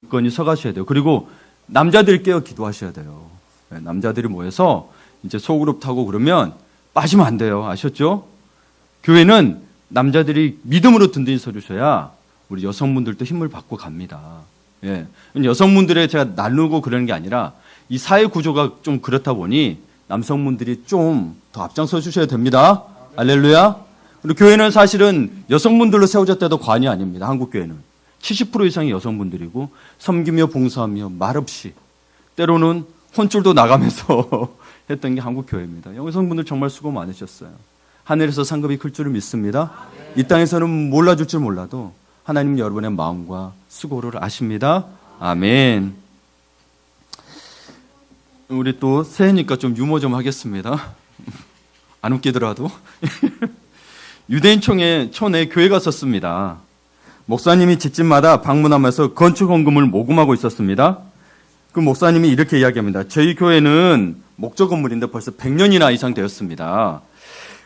건이 서가셔야 돼요. 그리고 남자들이 깨어 기도하셔야 돼요. 남자들이 모여서 이제 소그룹 타고 그러면 빠지면 안 돼요. 아셨죠? 교회는 남자들이 믿음으로 든든히 서주셔야 우리 여성분들도 힘을 받고 갑니다. 예. 여성분들의 제가 나누고 그러는 게 아니라 이 사회 구조가 좀 그렇다 보니 남성분들이 좀 더 앞장서 주셔야 됩니다. 할렐루야. 그리고 교회는 사실은 여성분들로 세워졌다도 과언이 아닙니다. 한국 교회는 70% 이상이 여성분들이고 섬기며 봉사하며 말없이 때로는 혼쭐도 나가면서 했던 게 한국 교회입니다. 여성분들 정말 수고 많으셨어요. 하늘에서 상급이 클 줄을 믿습니다. 이 땅에서는 몰라줄 줄 몰라도 하나님 여러분의 마음과 수고를 아십니다. 아멘. 우리 또 새해니까 좀 유머 좀 하겠습니다. 안 웃기더라도. 유대인 촌에 교회가 있었습니다. 목사님이 집집마다 방문하면서 건축 헌금을 모금하고 있었습니다. 그 목사님이 이렇게 이야기합니다. 저희 교회는 목조 건물인데 벌써 100년이나 이상 되었습니다.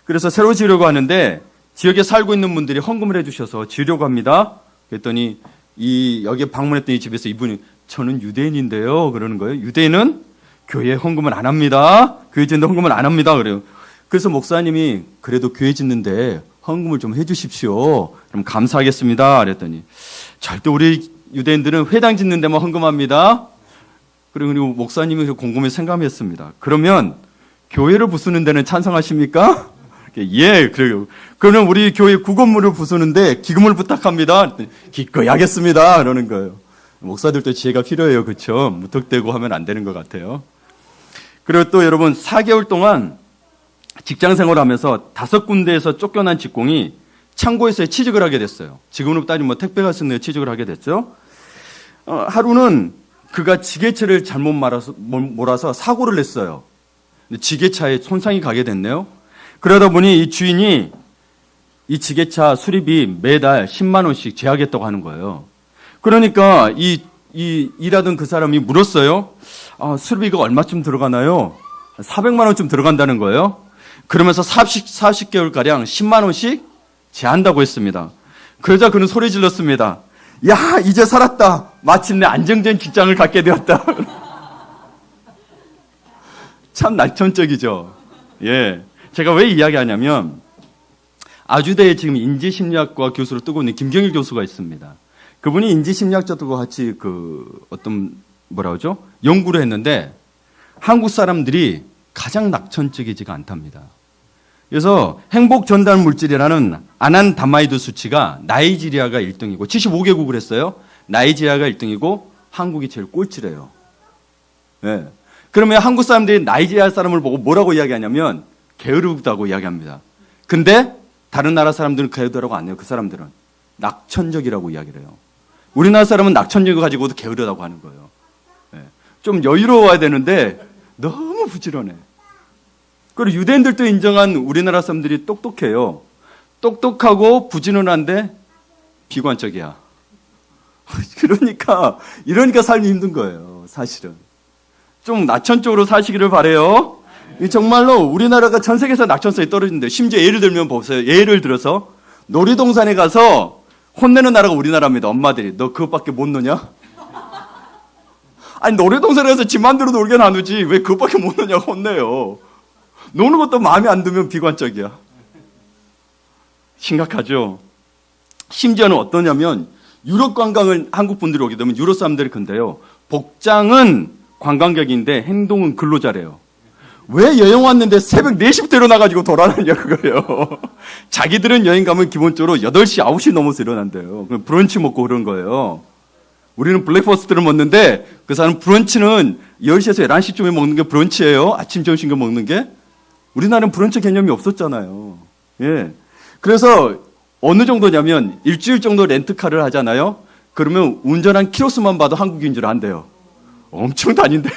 그래서 새로 지으려고 하는데 지역에 살고 있는 분들이 헌금을 해주셔서 지으려고 합니다. 그랬더니 여기에 방문했던 이 집에서 이분이 저는 유대인인데요 그러는 거예요. 유대인은 교회에 헌금을 안 합니다. 교회 짓는데 헌금을 안 합니다. 그래요. 그래서 목사님이 그래도 교회 짓는데 헌금을 좀 해주십시오. 그럼 감사하겠습니다. 그랬더니 절대 우리 유대인들은 회당 짓는 데만 헌금합니다. 그리고 목사님이 곰곰이 생각했습니다. 그러면 교회를 부수는 데는 찬성하십니까? 예, 그래요. 그러면 우리 교회 구건물을 부수는데 기금을 부탁합니다. 기꺼이 하겠습니다. 그러는 거예요. 목사들도 지혜가 필요해요. 그렇죠? 무턱대고 하면 안 되는 것 같아요. 그리고 또 여러분 4개월 동안 직장 생활을 하면서 5군데에서 쫓겨난 직공이 창고에서 취직을 하게 됐어요. 지금으로 따지면 택배가 쓰는 데 취직을 하게 됐죠. 하루는 그가 지게차를 잘못 몰아서 사고를 냈어요. 지게차에 손상이 가게 됐네요. 그러다 보니 이 주인이 이 지게차 수리비 매달 10만 원씩 제하겠다고 하는 거예요. 그러니까 일하던 그 사람이 물었어요. 수리비가 얼마쯤 들어가나요? 400만 원쯤 들어간다는 거예요. 그러면서 40개월가량 10만 원씩 제한다고 했습니다. 그러자 그는 소리 질렀습니다. 야, 이제 살았다. 마침내 안정된 직장을 갖게 되었다. 참 낙천적이죠. 예. 제가 왜 이야기하냐면 아주대에 지금 인지심리학과 교수로 뜨고 있는 김경일 교수가 있습니다. 그분이 인지심리학자들과 같이 연구를 했는데 한국 사람들이 가장 낙천적이지가 않답니다. 그래서 행복 전달 물질이라는 아난다마이드 수치가 나이지리아가 1등이고 75개국을 했어요. 나이지리아가 1등이고 한국이 제일 꼴찌래요. 네. 그러면 한국 사람들이 나이지리아 사람을 보고 뭐라고 이야기하냐면 게으르다고 이야기합니다. 근데 다른 나라 사람들은 게으르다고 안 해요. 그 사람들은 낙천적이라고 이야기를 해요. 우리나라 사람은 낙천적을 가지고도 게으르다고 하는 거예요. 네. 좀 여유로워야 되는데 너무 부지런해. 그리고 유대인들도 인정한 우리나라 사람들이 똑똑해요. 똑똑하고 부지런한데 비관적이야. 이러니까 삶이 힘든 거예요. 사실은. 좀 낙천적으로 사시기를 바라요. 정말로 우리나라가 전 세계에서 낙천성이 떨어진대요. 심지어 예를 들면 보세요. 예를 들어서 놀이동산에 가서 혼내는 나라가 우리나라입니다. 엄마들이. 너 그것밖에 못 노냐? 아니 놀이동산에 가서 지 맘대로 놀게 나누지 왜 그것밖에 못 노냐고 혼내요. 노는 것도 마음에 안 들면 비관적이야. 심각하죠. 심지어는 어떠냐면 유럽 관광을 한국 분들이 오게 되면 유럽 사람들이 근데요. 복장은 관광객인데 행동은 근로자래요. 왜 여행 왔는데 새벽 4시부터 일어나가지고 돌아다니냐 그거예요. 자기들은 여행 가면 기본적으로 8시, 9시 넘어서 일어난대요. 브런치 먹고 그런 거예요. 우리는 블랙퍼스트를 먹는데 그 사람은 브런치는 10시에서 11시쯤에 먹는 게 브런치예요. 아침, 점심 먹는 게. 우리나라는 브런치 개념이 없었잖아요. 예. 그래서 어느 정도냐면 일주일 정도 렌트카를 하잖아요. 그러면 운전한 키로수만 봐도 한국인 줄 안대요. 엄청 다닌대요.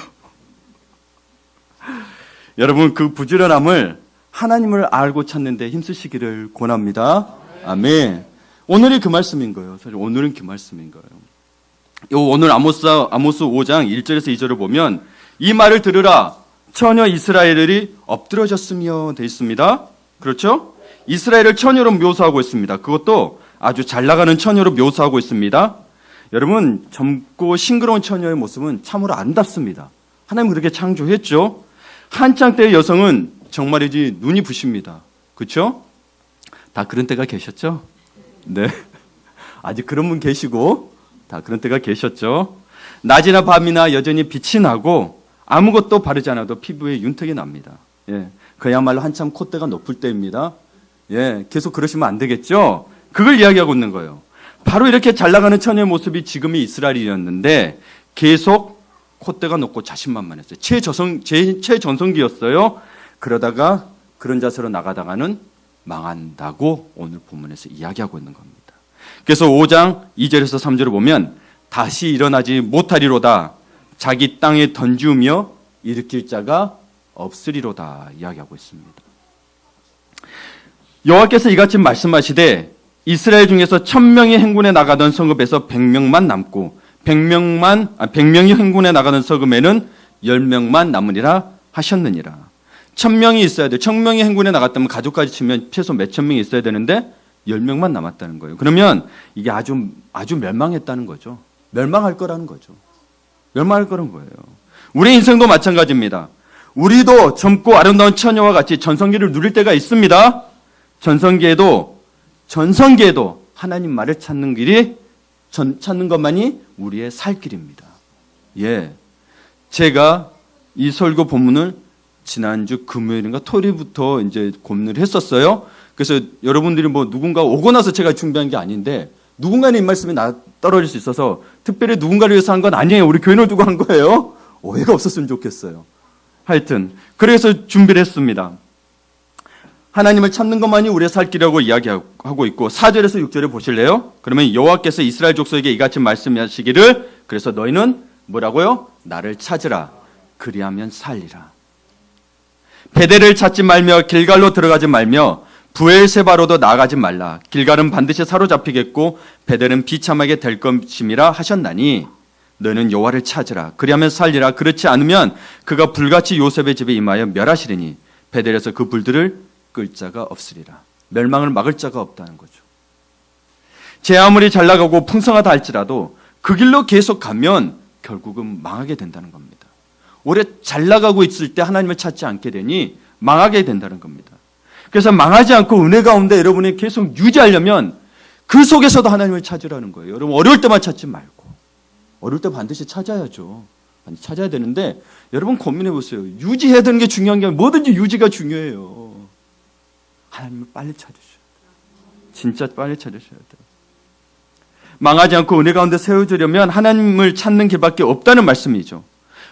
여러분 그 부지런함을 하나님을 알고 찾는 데 힘쓰시기를 권합니다. 아멘. 오늘이 그 말씀인 거예요. 사실 오늘은 그 말씀인 거예요. 오늘 아모스 5장 1절에서 2절을 보면 이 말을 들으라 처녀 이스라엘들이 엎드러졌으며 되어 있습니다. 그렇죠? 이스라엘을 처녀로 묘사하고 있습니다. 그것도 아주 잘 나가는 처녀로 묘사하고 있습니다. 여러분, 젊고 싱그러운 처녀의 모습은 참으로 아름답습니다. 하나님은 그렇게 창조했죠. 한창 때의 여성은 정말이지 눈이 부십니다. 그렇죠? 다 그런 때가 계셨죠? 네. 아직 그런 분 계시고 다 그런 때가 계셨죠. 낮이나 밤이나 여전히 빛이 나고 아무것도 바르지 않아도 피부에 윤택이 납니다. 예. 그야말로 한참 콧대가 높을 때입니다. 예. 계속 그러시면 안 되겠죠? 그걸 이야기하고 있는 거예요. 바로 이렇게 잘 나가는 처녀의 모습이 지금의 이스라엘이었는데 계속 콧대가 높고 자신만만했어요. 최전성기였어요. 그러다가 그런 자세로 나가다가는 망한다고 오늘 본문에서 이야기하고 있는 겁니다. 그래서 5장 2절에서 3절을 보면 다시 일어나지 못하리로다. 자기 땅에 던지우며 일으킬 자가 없으리로다 이야기하고 있습니다. 여호와께서 이같이 말씀하시되 이스라엘 중에서 1000명이 행군에 나가던 성읍에서 100명만 남고 100명이 행군에 나가던 성읍에는 10명만 남으리라 하셨느니라. 1000명이 있어야 돼. 1000명이 행군에 나갔다면 가족까지 치면 최소 몇천 명이 있어야 되는데 10명만 남았다는 거예요. 그러면 이게 아주 멸망했다는 거죠. 멸망할 거라는 거죠. 멸망할 거라는 거예요. 우리 인생도 마찬가지입니다. 우리도 젊고 아름다운 처녀와 같이 전성기를 누릴 때가 있습니다. 전성기에도 하나님 말을 찾는 길이 찾는 것만이 우리의 살 길입니다. 예. 제가 이 설교 본문을 지난주 금요일인가 토요일부터 이제 고민을 했었어요. 그래서 여러분들이 뭐 누군가 오고 나서 제가 준비한 게 아닌데 누군가의 이 말씀이 떨어질 수 있어서 특별히 누군가를 위해서 한 건 아니에요. 우리 교인을 두고 한 거예요. 오해가 없었으면 좋겠어요. 하여튼 그래서 준비를 했습니다. 하나님을 찾는 것만이 우리의 살 길이라고 이야기하고 있고 4절에서 6절에 보실래요? 그러면 여호와께서 이스라엘 족속에게 이같이 말씀하시기를 그래서 너희는 뭐라고요? 나를 찾으라. 그리하면 살리라. 베델을 찾지 말며 길갈로 들어가지 말며 부엘세바로도 나아가지 말라. 길갈은 반드시 사로잡히겠고 베델은 비참하게 될 것임이라 하셨나니 너는 여호와를 찾으라. 그리하면 살리라. 그렇지 않으면 그가 불같이 요셉의 집에 임하여 멸하시리니 베델에서 그 불들을 끌 자가 없으리라. 멸망을 막을 자가 없다는 거죠. 제 아무리 잘 나가고 풍성하다 할지라도 그 길로 계속 가면 결국은 망하게 된다는 겁니다. 오래 잘 나가고 있을 때 하나님을 찾지 않게 되니 망하게 된다는 겁니다. 그래서 망하지 않고 은혜 가운데 여러분이 계속 유지하려면 그 속에서도 하나님을 찾으라는 거예요. 여러분 어려울 때만 찾지 말고 어려울 때 반드시 찾아야죠. 반드시 찾아야 되는데 여러분 고민해 보세요. 유지해야 되는 게 중요한 게 아니라 뭐든지 유지가 중요해요. 하나님을 빨리 찾으셔야 돼요. 진짜 빨리 찾으셔야 돼요. 망하지 않고 은혜 가운데 세워주려면 하나님을 찾는 길밖에 없다는 말씀이죠.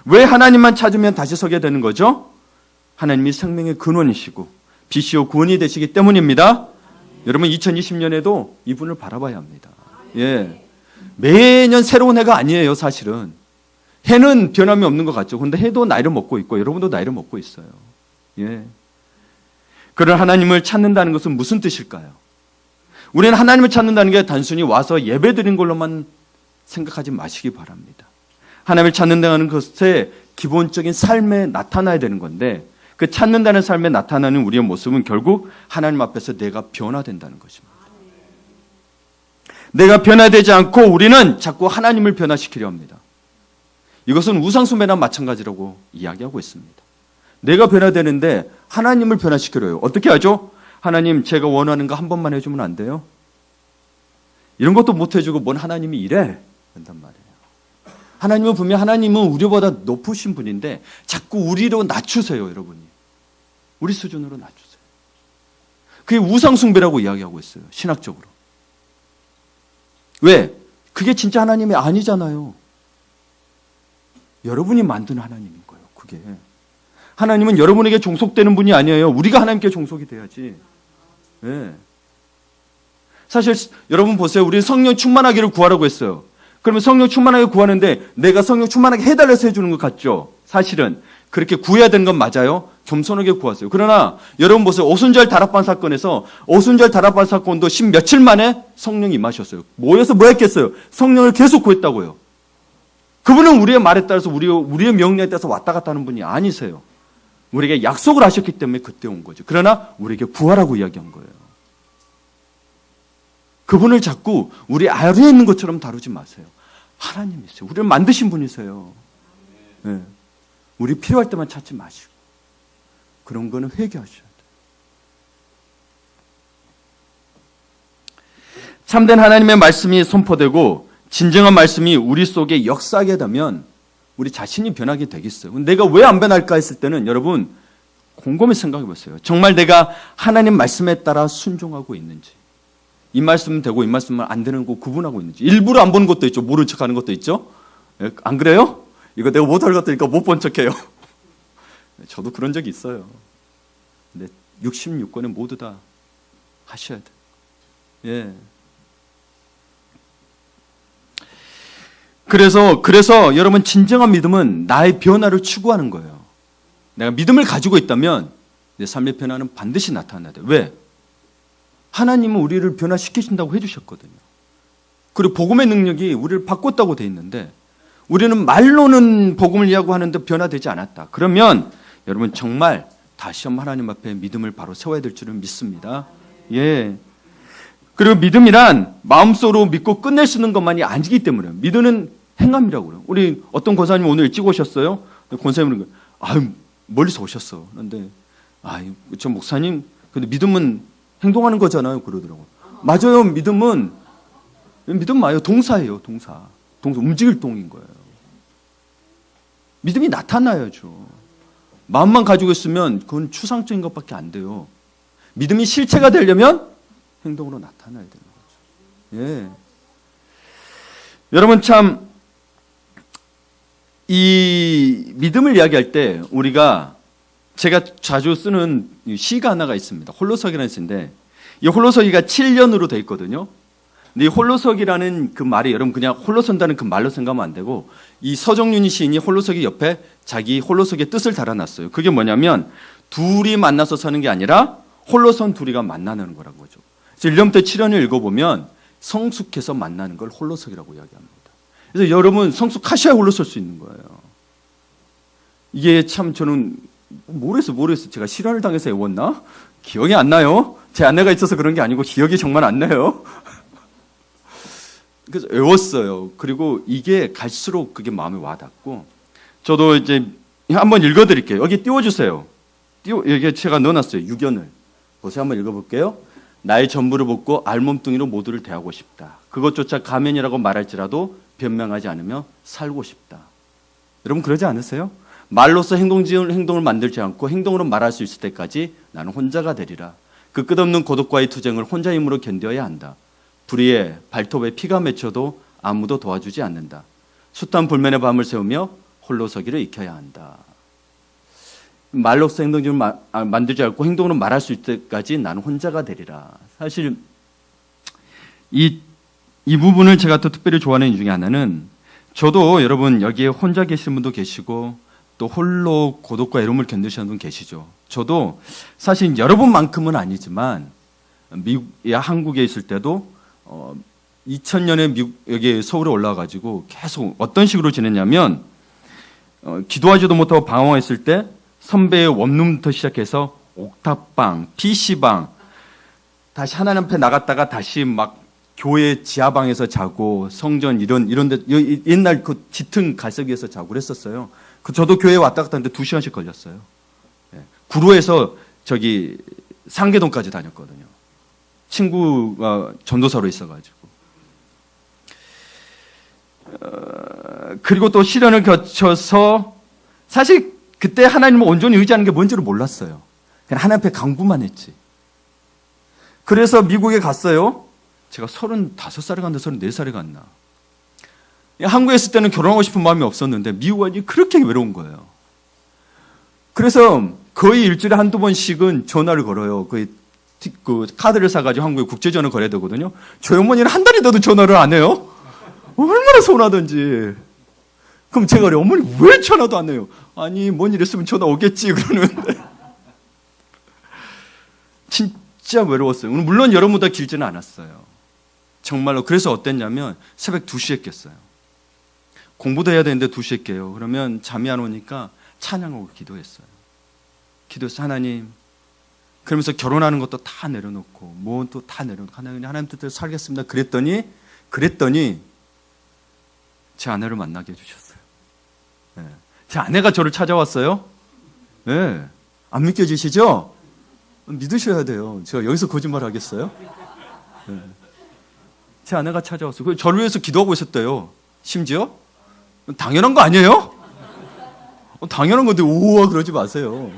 왜 하나님만 찾으면 다시 서게 되는 거죠? 하나님이 생명의 근원이시고 빛이요 구원이 되시기 때문입니다. 여러분 2020년에도 이분을 바라봐야 합니다. 예, 매년 새로운 해가 아니에요. 사실은 해는 변함이 없는 것 같죠. 그런데 해도 나이를 먹고 있고 여러분도 나이를 먹고 있어요. 예. 그런 하나님을 찾는다는 것은 무슨 뜻일까요? 우리는 하나님을 찾는다는 게 단순히 와서 예배드린 걸로만 생각하지 마시기 바랍니다. 하나님을 찾는다는 것의 기본적인 삶에 나타나야 되는 건데 그 찾는다는 삶에 나타나는 우리의 모습은 결국 하나님 앞에서 내가 변화된다는 것입니다. 내가 변화되지 않고 우리는 자꾸 하나님을 변화시키려 합니다. 이것은 우상숭배나 마찬가지라고 이야기하고 있습니다. 내가 변화되는데 하나님을 변화시키려요. 어떻게 하죠? 하나님 제가 원하는 거 한 번만 해주면 안 돼요? 이런 것도 못 해주고 뭔 하나님이 이래? 그런단 말이에요. 하나님은 분명 하나님은 우리보다 높으신 분인데 자꾸 우리로 낮추세요. 여러분이. 우리 수준으로 낮추세요. 그게 우상숭배라고 이야기하고 있어요. 신학적으로. 왜? 그게 진짜 하나님이 아니잖아요. 여러분이 만든 하나님인 거예요. 그게. 하나님은 여러분에게 종속되는 분이 아니에요. 우리가 하나님께 종속이 돼야지. 네. 사실 여러분 보세요. 우리는 성령 충만하기를 구하라고 했어요. 그러면 성령 충만하게 구하는데 내가 성령 충만하게 해달라서 해주는 것 같죠? 사실은 그렇게 구해야 되는 건 맞아요. 겸손하게 구하세요. 그러나 여러분 보세요. 오순절 다락방 사건에서 오순절 다락방 사건도 10 며칠 만에 성령이 임하셨어요. 모여서 뭐 했겠어요? 성령을 계속 구했다고요. 그분은 우리의 말에 따라서 우리의 명령에 따라서 왔다 갔다 하는 분이 아니세요. 우리에게 약속을 하셨기 때문에 그때 온 거죠. 그러나 우리에게 구하라고 이야기한 거예요. 그분을 자꾸 우리 아래에 있는 것처럼 다루지 마세요. 하나님이세요. 우리를 만드신 분이세요. 네. 우리 필요할 때만 찾지 마시고 그런 거는 회개하셔야 돼요. 참된 하나님의 말씀이 선포되고 진정한 말씀이 우리 속에 역사하게 되면 우리 자신이 변하게 되겠어요. 내가 왜 안 변할까 했을 때는 여러분 곰곰이 생각해 보세요. 정말 내가 하나님 말씀에 따라 순종하고 있는지, 이 말씀은 되고 이 말씀은 안 되는 거 구분하고 있는지. 일부러 안 보는 것도 있죠. 모른 척하는 것도 있죠. 안 그래요? 이거 내가 못할 것들이니까 못 본 척해요. 저도 그런 적이 있어요. 근데 66권은 모두 다 하셔야 돼요. 예. 그래서 여러분 진정한 믿음은 나의 변화를 추구하는 거예요. 내가 믿음을 가지고 있다면 내 삶의 변화는 반드시 나타나야 돼요. 왜? 하나님은 우리를 변화시키신다고 해주셨거든요. 그리고 복음의 능력이 우리를 바꿨다고 돼 있는데 우리는 말로는 복음을 이야기하는데 변화되지 않았다. 그러면 여러분 정말 다시 한번 하나님 앞에 믿음을 바로 세워야 될 줄은 믿습니다. 예. 그리고 믿음이란 마음속으로 믿고 끝낼 수 있는 것만이 아니기 때문에 믿음은 행함이라고 그래요. 우리 어떤 권사님 오늘 일찍 오셨어요. 권사님은 멀리서 오셨어. 그런데 저 목사님 근데 믿음은 행동하는 거잖아요. 그러더라고요. 맞아요. 믿음 맞아요. 동사예요. 동사 움직일 동인 거예요. 믿음이 나타나야죠. 마음만 가지고 있으면 그건 추상적인 것밖에 안 돼요. 믿음이 실체가 되려면 행동으로 나타나야 되는 거죠. 예. 여러분 참 이 믿음을 이야기할 때 제가 자주 쓰는 시가 하나가 있습니다. 홀로서기라는 시인데 이 홀로서기가 7년으로 되어 있거든요. 근데 이 홀로서기라는 그 말이 여러분 그냥 홀로 선다는 그 말로 생각하면 안 되고 이 서정윤이 시인이 홀로서기 옆에 자기 홀로서기의 뜻을 달아놨어요. 그게 뭐냐면 둘이 만나서 사는 게 아니라 홀로 선 둘이가 만나는 거라고 하죠. 그래서 1년부터 7년을 읽어보면 성숙해서 만나는 걸 홀로서기라고 이야기합니다. 그래서 여러분 성숙하셔야 홀로 설 수 있는 거예요. 이게 참 저는 모르겠어요. 제가 실현을 당해서 외웠나? 기억이 안 나요. 제 아내가 있어서 그런 게 아니고 기억이 정말 안 나요. 그래서 외웠어요. 그리고 이게 갈수록 그게 마음에 와닿고 저도 이제 한번 읽어드릴게요. 여기 띄워주세요. 여기 제가 넣어놨어요. 유견을. 보세요. 한번 읽어볼게요. 나의 전부를 벗고 알몸뚱이로 모두를 대하고 싶다. 그것조차 가면이라고 말할지라도 변명하지 않으며 살고 싶다. 여러분 그러지 않으세요? 말로서 행동을 만들지 않고 행동으로 말할 수 있을 때까지 나는 혼자가 되리라. 그 끝없는 고독과의 투쟁을 혼자 힘으로 견뎌야 한다. 불의에 발톱에 피가 맺혀도 아무도 도와주지 않는다. 숱한 불면의 밤을 새우며 홀로서기를 익혀야 한다. 말로서 행동을 만들지 않고 행동으로 말할 수 있을 때까지 나는 혼자가 되리라. 사실 이 부분을 제가 또 특별히 좋아하는 이유 중에 하나는 저도 여러분 여기에 혼자 계시는 분도 계시고 또 홀로 고독과 외로움을 견디시는 분 계시죠. 저도 사실 여러분만큼은 아니지만 한국에 있을 때도 2000년에 여기 서울에 올라와가지고 계속 어떤 식으로 지냈냐면 기도하지도 못하고 방황했을 때 선배의 원룸부터 시작해서 옥탑방, PC방 다시 하나님 앞에 나갔다가 다시 막 교회 지하방에서 자고 성전 이런 데 옛날 그 짙은 갈석이에서 자고 그랬었어요. 저도 교회에 왔다 갔다 하는데 2시간씩 걸렸어요. 구로에서 저기 상계동까지 다녔거든요. 친구가 전도사로 있어가지고. 그리고 또 시련을 거쳐서 사실 그때 하나님을 온전히 의지하는 게 뭔지를 몰랐어요. 그냥 하나님 앞에 강구만 했지. 그래서 미국에 갔어요. 제가 35살에 갔나 34살에 갔나. 한국에 있을 때는 결혼하고 싶은 마음이 없었는데 미국 와니 그렇게 외로운 거예요. 그래서 거의 일주일에 한두 번씩은 전화를 걸어요. 그 카드를 사가지고 한국에 국제전화 걸어야 되거든요. 저희 어머니는 한 달이 돼도 전화를 안 해요. 얼마나 서운하던지. 그럼 제가 그래요. 어머니 왜 전화도 안 해요? 아니 뭔 일 있으면 전화 오겠지 그러는데. 진짜 외로웠어요. 물론 여러분보다 길지는 않았어요. 정말로. 그래서 어땠냐면 새벽 2시에 깼어요. 공부도 해야 되는데 2시에 깨요. 그러면 잠이 안 오니까 찬양하고 기도했어요. 기도해서 하나님, 그러면서 결혼하는 것도 다 내려놓고 뭐 또 다 내려놓고 하나님 뜻대로 살겠습니다. 그랬더니 제 아내를 만나게 해주셨어요. 네. 제 아내가 저를 찾아왔어요. 네. 안 믿겨지시죠? 믿으셔야 돼요. 제가 여기서 거짓말 하겠어요? 네. 제 아내가 찾아왔어요. 저를 위해서 기도하고 있었대요. 심지어 당연한 거 아니에요? 당연한 건데 우와 그러지 마세요.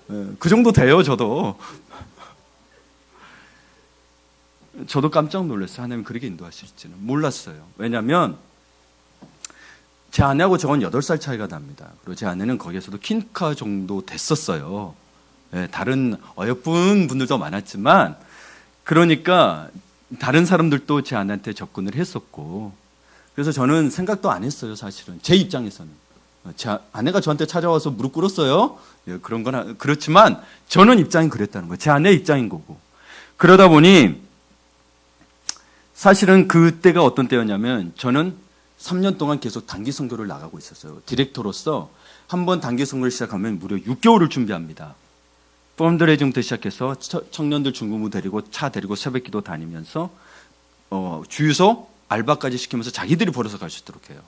네. 그 정도 돼요. 저도 깜짝 놀랐어요. 하나님 그렇게 인도하실지는 몰랐어요. 왜냐하면 제 아내하고 저건 8살 차이가 납니다. 그리고 제 아내는 거기에서도 퀸카 정도 됐었어요. 네, 다른 어여쁜 분들도 많았지만 그러니까 다른 사람들도 제 아내한테 접근을 했었고 그래서 저는 생각도 안 했어요. 사실은 제 입장에서는 제 아내가 저한테 찾아와서 무릎 꿇었어요. 예, 그런 건 그렇지만 저는 입장이 그랬다는 거예요. 제 아내의 입장인 거고 그러다 보니 사실은 그때가 어떤 때였냐면 저는 3년 동안 계속 단기 선교를 나가고 있었어요. 디렉터로서 한 번 단기 선교를 시작하면 무려 6개월을 준비합니다. 펀드레이징부터 시작해서 청년들 중고무 데리고 차 데리고 새벽기도 다니면서 주유소 알바까지 시키면서 자기들이 벌어서 갈 수 있도록 해요.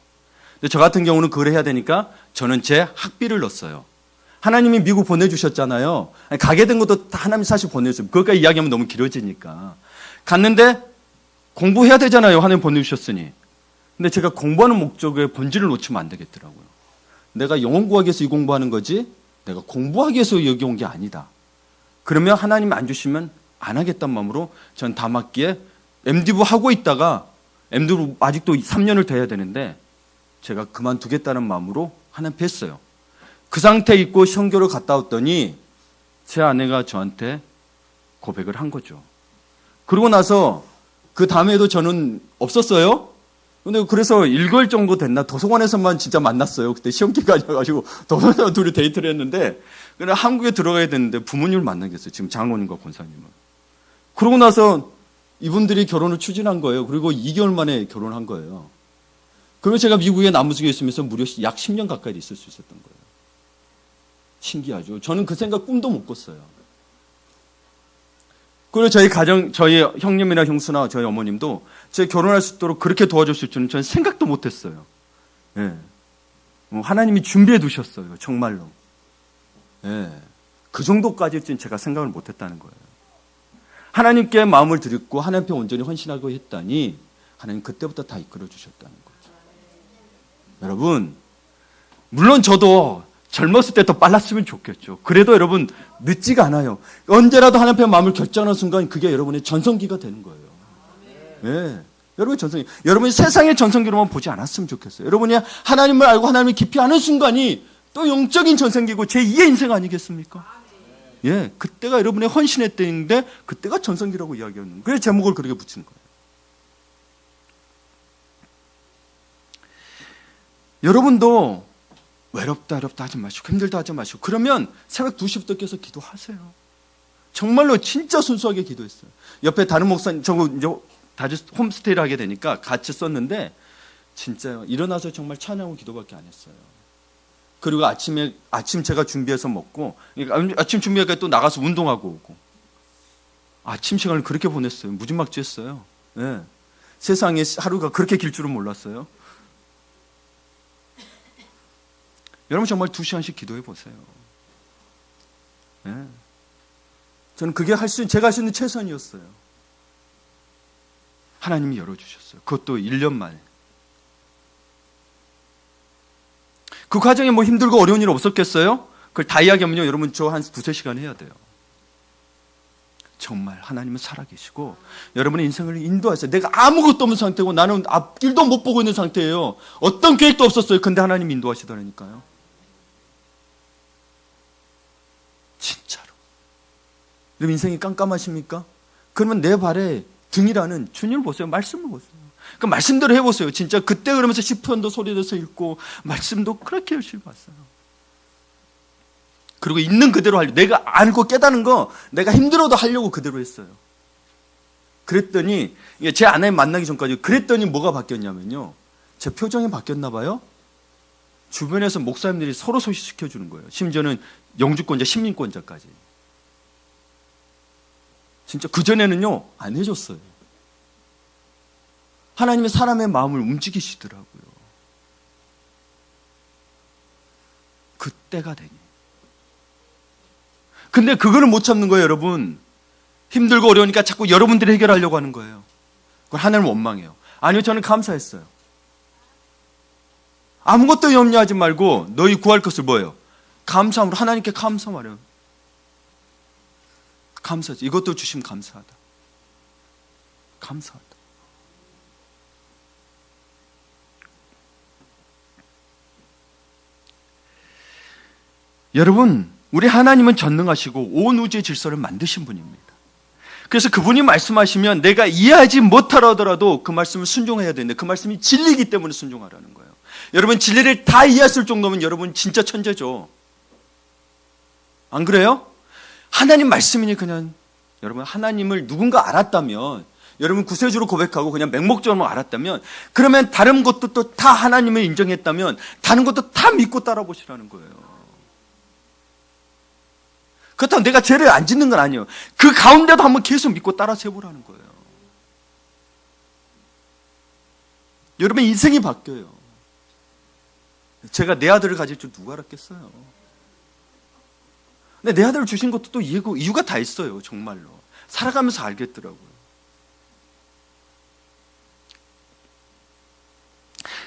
근데 저 같은 경우는 그걸 해야 되니까 저는 제 학비를 넣었어요. 하나님이 미국 보내주셨잖아요. 가게 된 것도 다 하나님이 사실 보내줬어요. 그것까지 이야기하면 너무 길어지니까. 갔는데 공부해야 되잖아요. 하나님 보내주셨으니. 근데 제가 공부하는 목적의 본질을 놓치면 안 되겠더라고요. 내가 영어 구하기 위해서 이 공부하는 거지 내가 공부하기 위해서 여기 온 게 아니다. 그러면 하나님이 안 주시면 안 하겠다는 마음으로 전 다맞기에 MD부 하고 있다가 MD부 아직도 3년을 더 해야 되는데 제가 그만두겠다는 마음으로 하나님 뵀어요. 그 상태에 있고 선교를 갔다 왔더니 제 아내가 저한테 고백을 한 거죠. 그러고 나서 그 다음에도 저는 없었어요. 근데 그래서 1개월 정도 됐나 도서관에서만 진짜 만났어요. 그때 시험 기간이어가지고 도서관에서 둘이 데이트를 했는데 그냥 한국에 들어가야 되는데 부모님을 만나겠어요. 지금 장로님과 권사님을. 그러고 나서 이분들이 결혼을 추진한 거예요. 그리고 2개월 만에 결혼한 거예요. 그러면 제가 미국에 남부지구에 있으면서 무려 약 10년 가까이 있을 수 있었던 거예요. 신기하죠. 저는 그 생각 꿈도 못 꿨어요. 그리고 저희 가정, 저희 형님이나 형수나 저희 어머님도 제 결혼할 수 있도록 그렇게 도와줬을 줄은 저는 생각도 못 했어요. 예. 하나님이 준비해 두셨어요. 정말로. 예. 그 정도까지는 제가 생각을 못 했다는 거예요. 하나님께 마음을 드렸고 하나님께 온전히 헌신하고 했다니 하나님 그때부터 다 이끌어 주셨다는 거죠. 여러분, 물론 저도 젊었을 때 더 빨랐으면 좋겠죠. 그래도 여러분 늦지가 않아요. 언제라도 하나님 앞에 마음을 결정하는 순간 그게 여러분의 전성기가 되는 거예요. 네. 여러분의 전성기. 여러분이 세상의 전성기로만 보지 않았으면 좋겠어요. 여러분이 하나님을 알고 하나님을 깊이 아는 순간이 또 영적인 전성기고 제2의 인생 아니겠습니까? 예, 그때가 여러분의 헌신의 때인데 그때가 전성기라고 이야기하는 거예요. 그래서 제목을 그렇게 붙이는 거예요. 여러분도 외롭다 하지 마시고 힘들다 하지 마시고 그러면 새벽 2시부터 깨서 기도하세요. 정말로 진짜 순수하게 기도했어요. 옆에 다른 목사님 저거 이제 다시 홈스테이를 하게 되니까 같이 썼는데 진짜 일어나서 정말 찬양하고 기도밖에 안 했어요. 그리고 아침 제가 준비해서 먹고 아침 준비하니까 또 나가서 운동하고 오고 아침 시간을 그렇게 보냈어요. 무지막지했어요. 네. 세상에 하루가 그렇게 길 줄은 몰랐어요. 여러분 정말 2시간씩 기도해 보세요. 네. 저는 그게 제가 할 수 있는 최선이었어요. 하나님이 열어주셨어요. 그것도 1년 만에. 그 과정에 뭐 힘들고 어려운 일 없었겠어요? 그걸 다 이야기하면요, 여러분 저 한 2-3시간 해야 돼요. 정말 하나님은 살아계시고 여러분의 인생을 인도하세요. 내가 아무것도 없는 상태고 나는 앞길도 못 보고 있는 상태예요. 어떤 계획도 없었어요. 근데 하나님이 인도하시더라니까요. 진짜로. 여러분 인생이 깜깜하십니까? 그러면 내 발에 등이라는 주님을 보세요. 말씀을 보세요. 그 말씀대로 해보세요. 진짜 그때 그러면서 시편도 소리내서 읽고 말씀도 그렇게 열심히 봤어요. 그리고 있는 그대로 하려고 내가 알고 깨닫는 거 내가 힘들어도 하려고 그대로 했어요. 그랬더니 제 아내 만나기 전까지 그랬더니 뭐가 바뀌었냐면요. 제 표정이 바뀌었나 봐요. 주변에서 목사님들이 서로 소식시켜 주는 거예요. 심지어는 영주권자, 시민권자까지. 진짜 그전에는요 안 해줬어요. 하나님의 사람의 마음을 움직이시더라고요. 그때가 되니. 근데 그거를 못 참는 거예요, 여러분. 힘들고 어려우니까 자꾸 여러분들이 해결하려고 하는 거예요. 그걸 하나님을 원망해요. 아니요, 저는 감사했어요. 아무것도 염려하지 말고 너희 구할 것을 뭐예요? 감사함으로 하나님께 감사 말해요. 감사하지. 이것도 주시면 감사하다. 감사하다. 여러분, 우리 하나님은 전능하시고 온 우주의 질서를 만드신 분입니다. 그래서 그분이 말씀하시면 내가 이해하지 못하라 하더라도 그 말씀을 순종해야 되는데 그 말씀이 진리이기 때문에 순종하라는 거예요. 여러분, 진리를 다 이해했을 정도면 여러분 진짜 천재죠. 안 그래요? 하나님 말씀이니 그냥 여러분 하나님을 누군가 알았다면, 여러분 구세주로 고백하고 그냥 맹목적으로 알았다면, 그러면 다른 것도 또 다 하나님을 인정했다면 다른 것도 다 믿고 따라보시라는 거예요. 그렇다고 내가 죄를 안 짓는 건 아니에요. 그 가운데도 한번 계속 믿고 따라서 해보라는 거예요. 여러분 인생이 바뀌어요. 제가 내 아들을 가질 줄 누가 알았겠어요. 근데 내 아들을 주신 것도 또 이유가 다 있어요. 정말로 살아가면서 알겠더라고요.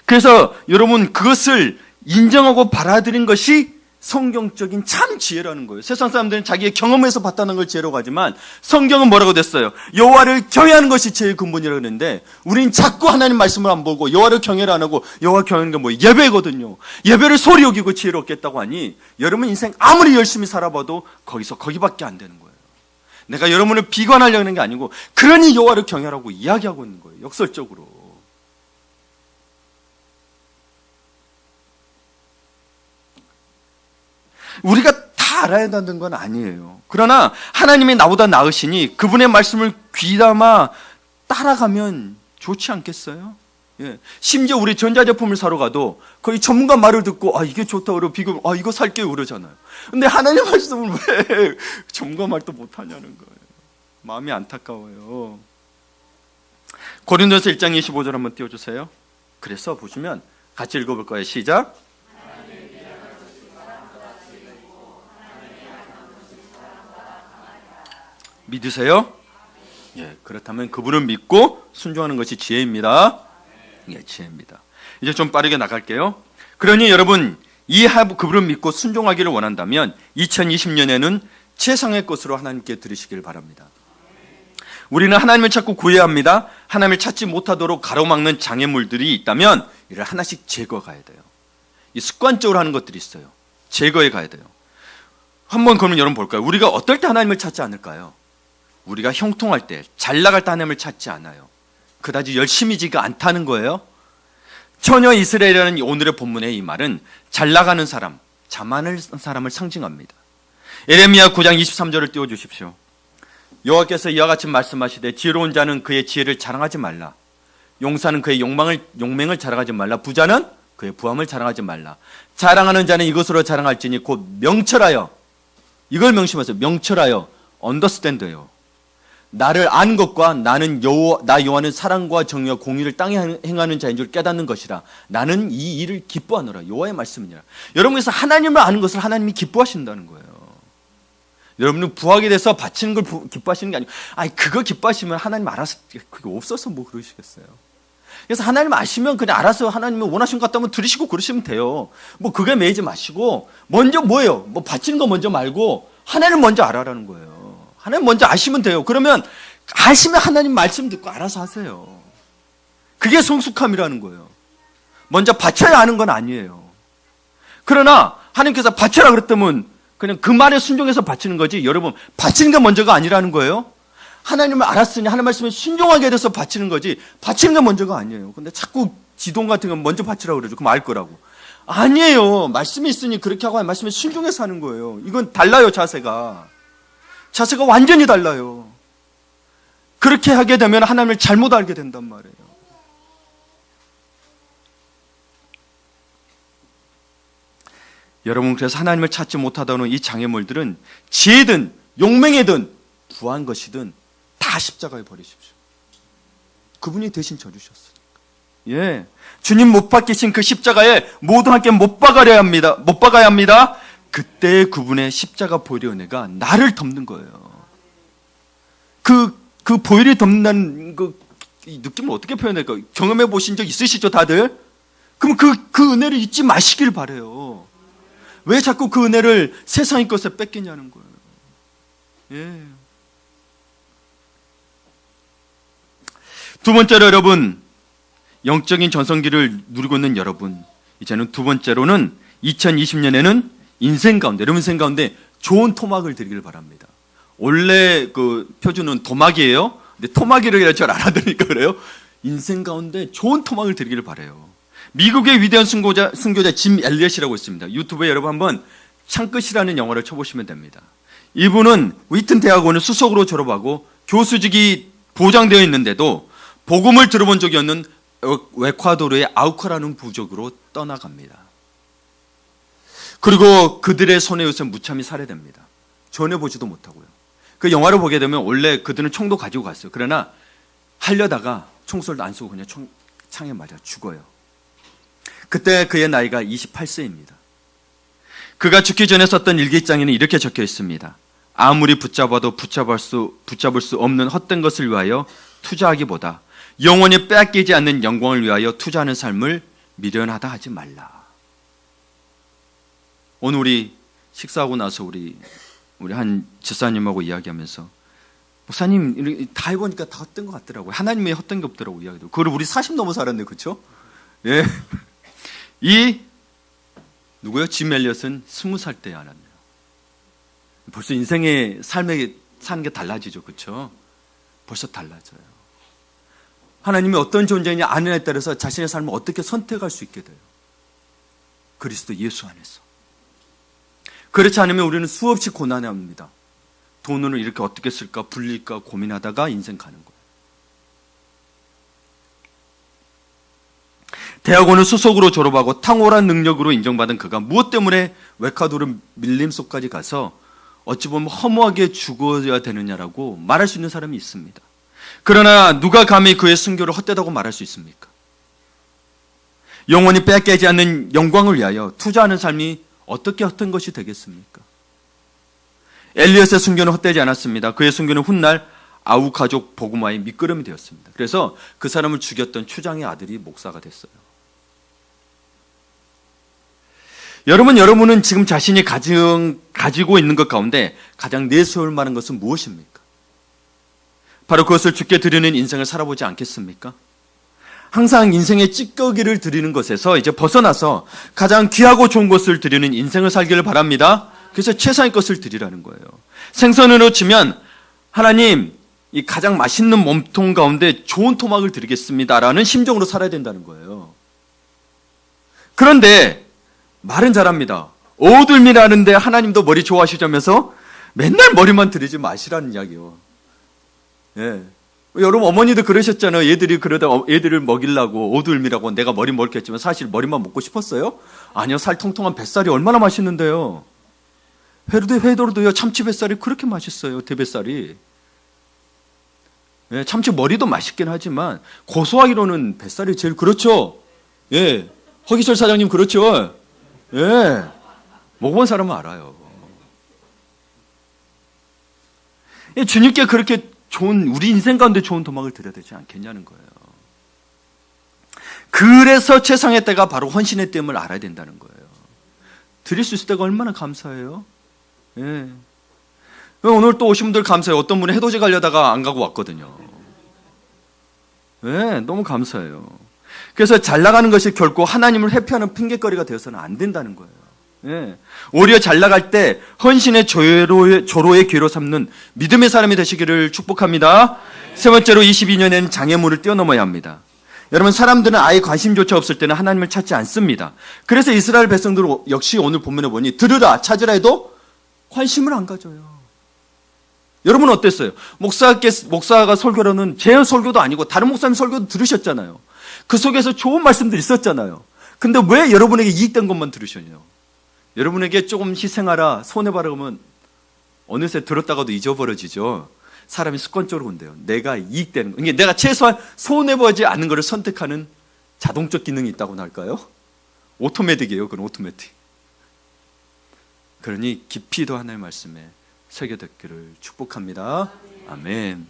그래서 여러분 그것을 인정하고 받아들인 것이 성경적인 참 지혜라는 거예요. 세상 사람들은 자기의 경험에서 봤다는 걸 지혜라고 하지만 성경은 뭐라고 됐어요? 여호와를 경외하는 것이 지혜의 근본이라고 했는데 우린 자꾸 하나님 말씀을 안 보고 여호와를 경외를 안 하고, 여호와 경외하는 게 뭐예요? 예배거든요. 예배를 소리 여기고 지혜를 얻겠다고 하니 여러분 인생 아무리 열심히 살아봐도 거기밖에 안 되는 거예요. 내가 여러분을 비관하려고 하는 게 아니고 그러니 여호와를 경외하라고 이야기하고 있는 거예요. 역설적으로. 우리가 다 알아야 한다는 건 아니에요. 그러나 하나님이 나보다 나으시니 그분의 말씀을 귀담아 따라가면 좋지 않겠어요? 예. 심지어 우리 전자제품을 사러 가도 거의 전문가 말을 듣고 이게 좋다 그러고 비교 이거 살게요 그러잖아요. 근데 하나님 말씀을 왜 전문가 말도 못하냐는 거예요. 마음이 안타까워요. 고린도서 1장 25절 한번 띄워주세요. 그래서 보시면 같이 읽어볼 거예요. 시작. 믿으세요? 예, 그렇다면 그분을 믿고 순종하는 것이 지혜입니다. 예, 지혜입니다. 이제 좀 빠르게 나갈게요. 그러니 여러분, 그분을 믿고 순종하기를 원한다면 2020년에는 최상의 것으로 하나님께 드리시길 바랍니다. 우리는 하나님을 찾고 구해야 합니다. 하나님을 찾지 못하도록 가로막는 장애물들이 있다면 이를 하나씩 제거가야 돼요. 이 습관적으로 하는 것들이 있어요. 제거해 가야 돼요. 한번 그러면 여러분 볼까요? 우리가 어떨 때 하나님을 찾지 않을까요? 우리가 형통할 때, 잘 나갈 때 하나님을 찾지 않아요. 그다지 열심히지가 않다는 거예요. 처녀 이스라엘이라는 오늘의 본문의 이 말은 잘 나가는 사람, 자만한 사람을 상징합니다. 예레미야 9장 23절을 띄워주십시오. 여호와께서 이와 같이 말씀하시되 지혜로운 자는 그의 지혜를 자랑하지 말라. 용사는 그의 용맹을 자랑하지 말라. 부자는 그의 부함을 자랑하지 말라. 자랑하는 자는 이것으로 자랑할지니 곧 명철하여, 이걸 명심하세요. 명철하여, 언더스탠드예요. 나를 안 것과 나는 나 여호와는 사랑과 정의와 공의를 땅에 행하는 자인 줄 깨닫는 것이라. 나는 이 일을 기뻐하노라. 여호와의 말씀이니라. 여러분께서 하나님을 아는 것을 하나님이 기뻐하신다는 거예요. 여러분은 부하게 돼서 바치는 걸 기뻐하시는 게 아니고, 그거 기뻐하시면 하나님 알아서, 그게 없어서 뭐 그러시겠어요. 그래서 하나님 아시면 그냥 알아서 하나님이 원하신 것 같다면 들으시고 그러시면 돼요. 뭐 그게 매이지 마시고 먼저 뭐예요? 뭐 바치는 거 먼저 말고 하나님 먼저 알아라는 거예요. 하나님 먼저 아시면 돼요. 그러면 아시면 하나님 말씀 듣고 알아서 하세요. 그게 성숙함이라는 거예요. 먼저 바쳐야 하는 건 아니에요. 그러나 하나님께서 바쳐라 그랬다면 그냥 그 말에 순종해서 바치는 거지, 여러분 바치는 게 먼저가 아니라는 거예요. 하나님을 알았으니 하나님 말씀에 순종하게 돼서 바치는 거지 바치는 게 먼저가 아니에요. 근데 자꾸 지돈 같은 건 먼저 바치라고 그러죠. 그럼 알 거라고. 아니에요. 말씀이 있으니 그렇게 하고 말씀에 순종해서 하는 거예요. 이건 달라요. 자세가 완전히 달라요. 그렇게 하게 되면 하나님을 잘못 알게 된단 말이에요. 여러분, 그래서 하나님을 찾지 못하다는 이 장애물들은 지혜든 용맹이든 부한 것이든 다 십자가에 버리십시오. 그분이 대신 져주셨으니까. 예. 주님 못 박히신 그 십자가에 모두 함께 못 박아야 합니다. 못 박아야 합니다. 그때 그분의 십자가 보혈의 은혜가 나를 덮는 거예요. 그 보혈이 덮는다는 이 느낌을 어떻게 표현할까요? 경험해 보신 적 있으시죠, 다들? 그럼 그 은혜를 잊지 마시길 바래요. 왜 자꾸 그 은혜를 세상의 것에 뺏기냐는 거예요. 예. 두 번째로 여러분, 영적인 전성기를 누리고 있는 여러분, 이제는 두 번째로는 2020년에는 인생 가운데, 여러분 인생 가운데 좋은 토막을 드리길 바랍니다. 원래 그 표준은 도막이에요. 근데 토막이를 잘 알아들으니까 그래요. 인생 가운데 좋은 토막을 드리기를 바래요. 미국의 위대한 순교자 짐 엘리엇이라고 있습니다. 유튜브에 여러분 한번 창끝이라는 영화를 쳐보시면 됩니다. 이분은 위튼 대학원을 수석으로 졸업하고 교수직이 보장되어 있는데도 복음을 들어본 적이 없는 에콰도르의 아우카라는 부족으로 떠나갑니다. 그리고 그들의 손에 의해서 무참히 살해됩니다. 전해보지도 못하고요. 그 영화를 보게 되면 원래 그들은 총도 가지고 갔어요. 그러나 하려다가 총소리도 안 쏘고 그냥 창에 맞아 죽어요. 그때 그의 나이가 28세입니다. 그가 죽기 전에 썼던 일기장에는 이렇게 적혀 있습니다. 아무리 붙잡아도 붙잡을 수 없는 헛된 것을 위하여 투자하기보다 영원히 빼앗기지 않는 영광을 위하여 투자하는 삶을 미련하다 하지 말라. 오늘 우리 식사하고 나서 우리 한 집사님하고 이야기하면서 목사님 다 해보니까 다 헛된 것 같더라고요. 하나님의 헛된 게 없더라고요. 이야기도. 그걸 우리 40 넘어 살았네, 그렇죠? 예. 누구요? 짐 엘리엇은 20살 때 알았네요. 벌써 인생의 삶에 사는 게 달라지죠, 그렇죠? 벌써 달라져요. 하나님이 어떤 존재냐 아느냐에 따라서 자신의 삶을 어떻게 선택할 수 있게 돼요. 그리스도 예수 안에서. 그렇지 않으면 우리는 수없이 고난에 합니다. 돈을 이렇게 어떻게 쓸까 불릴까 고민하다가 인생 가는 거예요. 대학원을 수석으로 졸업하고 탁월한 능력으로 인정받은 그가 무엇 때문에 에콰도르 밀림속까지 가서 어찌 보면 허무하게 죽어야 되느냐라고 말할 수 있는 사람이 있습니다. 그러나 누가 감히 그의 순교를 헛되다고 말할 수 있습니까? 영원히 빼앗기지 않는 영광을 위하여 투자하는 삶이 어떻게 헛된 것이 되겠습니까? 엘리엇의 순교는 헛되지 않았습니다. 그의 순교는 훗날 아우 가족 복음화의 밑거름이 되었습니다. 그래서 그 사람을 죽였던 추장의 아들이 목사가 됐어요. 여러분은 지금 자신이 가지고 있는 것 가운데 가장 내세울 만한 것은 무엇입니까? 바로 그것을 주께 드리는 인생을 살아보지 않겠습니까? 항상 인생의 찌꺼기를 드리는 것에서 이제 벗어나서 가장 귀하고 좋은 것을 드리는 인생을 살기를 바랍니다. 그래서 최상의 것을 드리라는 거예요. 생선으로 치면 하나님, 이 가장 맛있는 몸통 가운데 좋은 토막을 드리겠습니다라는 심정으로 살아야 된다는 거예요. 그런데 말은 잘합니다. 오들미라는데 하나님도 머리 좋아하시자면서 맨날 머리만 들이지 마시라는 이야기요. 예. 여러분 어머니도 그러셨잖아요. 얘들이 그러다 애들을 먹이려고 오들미라고 내가 머리 먹겠지만 사실 머리만 먹고 싶었어요? 아니요. 살 통통한 뱃살이 얼마나 맛있는데요. 회도로도요. 참치 뱃살이 그렇게 맛있어요. 대뱃살이. 예, 참치 머리도 맛있긴 하지만 고소하기로는 뱃살이 제일 그렇죠. 예, 허기철 사장님 그렇죠. 예, 먹어본 사람은 알아요. 예, 주님께 그렇게 좋은 우리 인생 가운데 좋은 도막을 드려야 되지 않겠냐는 거예요. 그래서 최상의 때가 바로 헌신의 때임을 알아야 된다는 거예요. 드릴 수 있을 때가 얼마나 감사해요. 예. 오늘 또 오신 분들 감사해요. 어떤 분은 해돋이 가려다가 안 가고 왔거든요. 네, 너무 감사해요. 그래서 잘 나가는 것이 결코 하나님을 회피하는 핑계거리가 되어서는 안 된다는 거예요. 네. 오히려 잘 나갈 때 헌신의 조로의 기회로 삼는 믿음의 사람이 되시기를 축복합니다. 세 번째로 22년에는 장애물을 뛰어넘어야 합니다. 여러분 사람들은 아예 관심조차 없을 때는 하나님을 찾지 않습니다. 그래서 이스라엘 백성들 역시 오늘 본문에 보니 들으라 찾으라 해도 관심을 안 가져요. 여러분 어땠어요? 목사가 설교로는 제 설교도 아니고 다른 목사님 설교도 들으셨잖아요. 그 속에서 좋은 말씀들 있었잖아요. 근데 왜 여러분에게 이익된 것만 들으셨냐고. 여러분에게 조금 희생하라 손해봐라 그러면 어느새 들었다가도 잊어버려지죠. 사람이 습관적으로 온대요. 내가 이익되는 거. 내가 최소한 손해보지 않는 것을 선택하는 자동적 기능이 있다고나 할까요? 오토매틱이에요. 그건 오토매틱. 그러니 깊이 더 하나님의 말씀에 새겨듣기를 축복합니다. 아멘.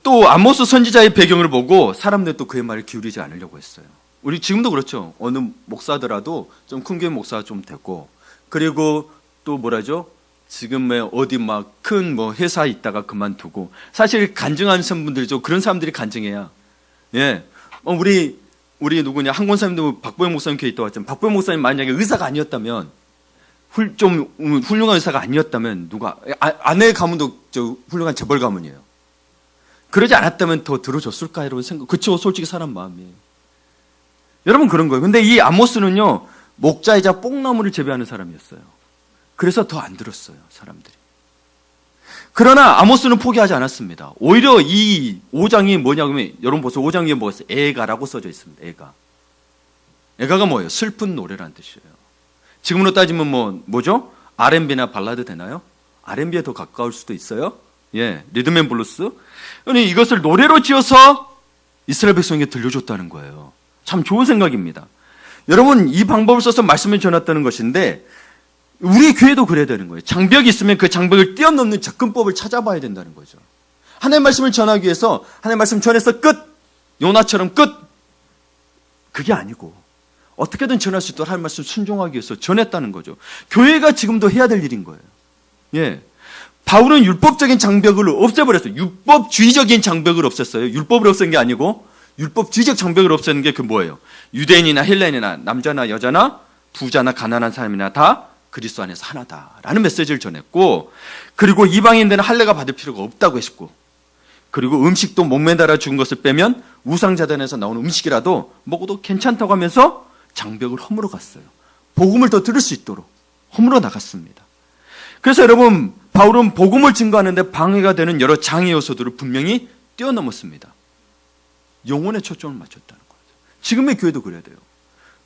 또 아모스 선지자의 배경을 보고 사람들이 또 그의 말을 기울이지 않으려고 했어요. 우리 지금도 그렇죠. 어느 목사더라도 좀 큰 교회 목사가 좀 되고, 그리고 또 뭐라죠? 지금 어디 막 큰 회사에 있다가 그만두고, 사실 간증하는 분들이죠. 그런 사람들이 간증해야. 예. 우리 누구냐? 한권사님도 박보영 목사님 교회 있다 왔잖아요. 박보영 목사님 만약에 의사가 아니었다면, 좀 훌륭한 의사가 아니었다면, 누가, 아내 가문도 훌륭한 재벌 가문이에요. 그러지 않았다면 더 들어줬을까? 이런 생각. 그쵸? 솔직히 사람 마음이. 여러분 그런 거예요. 근데 이 아모스는요, 목자이자 뽕나무를 재배하는 사람이었어요. 그래서 더 안 들었어요, 사람들이. 그러나 아모스는 포기하지 않았습니다. 오히려 이 5장이 뭐냐면, 여러분 보세요. 5장 위에 뭐가 있어요? 애가라고 써져 있습니다. 애가. 애가가 뭐예요? 슬픈 노래라는 뜻이에요. 지금으로 따지면 뭐죠? R&B나 발라드 되나요? R&B에 더 가까울 수도 있어요. 예, 리듬앤블루스. 아니, 이것을 노래로 지어서 이스라엘 백성에게 들려줬다는 거예요. 참 좋은 생각입니다. 여러분, 이 방법을 써서 말씀을 전했다는 것인데, 우리 교회도 그래야 되는 거예요. 장벽이 있으면 그 장벽을 뛰어넘는 접근법을 찾아봐야 된다는 거죠. 하나님의 말씀을 전하기 위해서 하나님의 말씀 전해서 끝! 요나처럼 끝! 그게 아니고 어떻게든 전할 수 있도록 하나님의 말씀 순종하기 위해서 전했다는 거죠. 교회가 지금도 해야 될 일인 거예요. 예. 바울은 율법적인 장벽을 없애버렸어요. 율법주의적인 장벽을 없앴어요. 율법을 없앤 게 아니고 율법주의적 장벽을 없애는 게 그 뭐예요? 유대인이나 헬레인이나 남자나 여자나 부자나 가난한 사람이나 다 그리스도 안에서 하나다라는 메시지를 전했고, 그리고 이방인들은 할례가 받을 필요가 없다고 했고, 그리고 음식도 목매달아 죽은 것을 빼면 우상자단에서 나오는 음식이라도 먹어도 괜찮다고 하면서 장벽을 허물어 갔어요. 복음을 더 들을 수 있도록 허물어 나갔습니다. 그래서 여러분, 바울은 복음을 증거하는데 방해가 되는 여러 장애 요소들을 분명히 뛰어넘었습니다. 영혼에 초점을 맞췄다는 거죠. 지금의 교회도 그래야 돼요.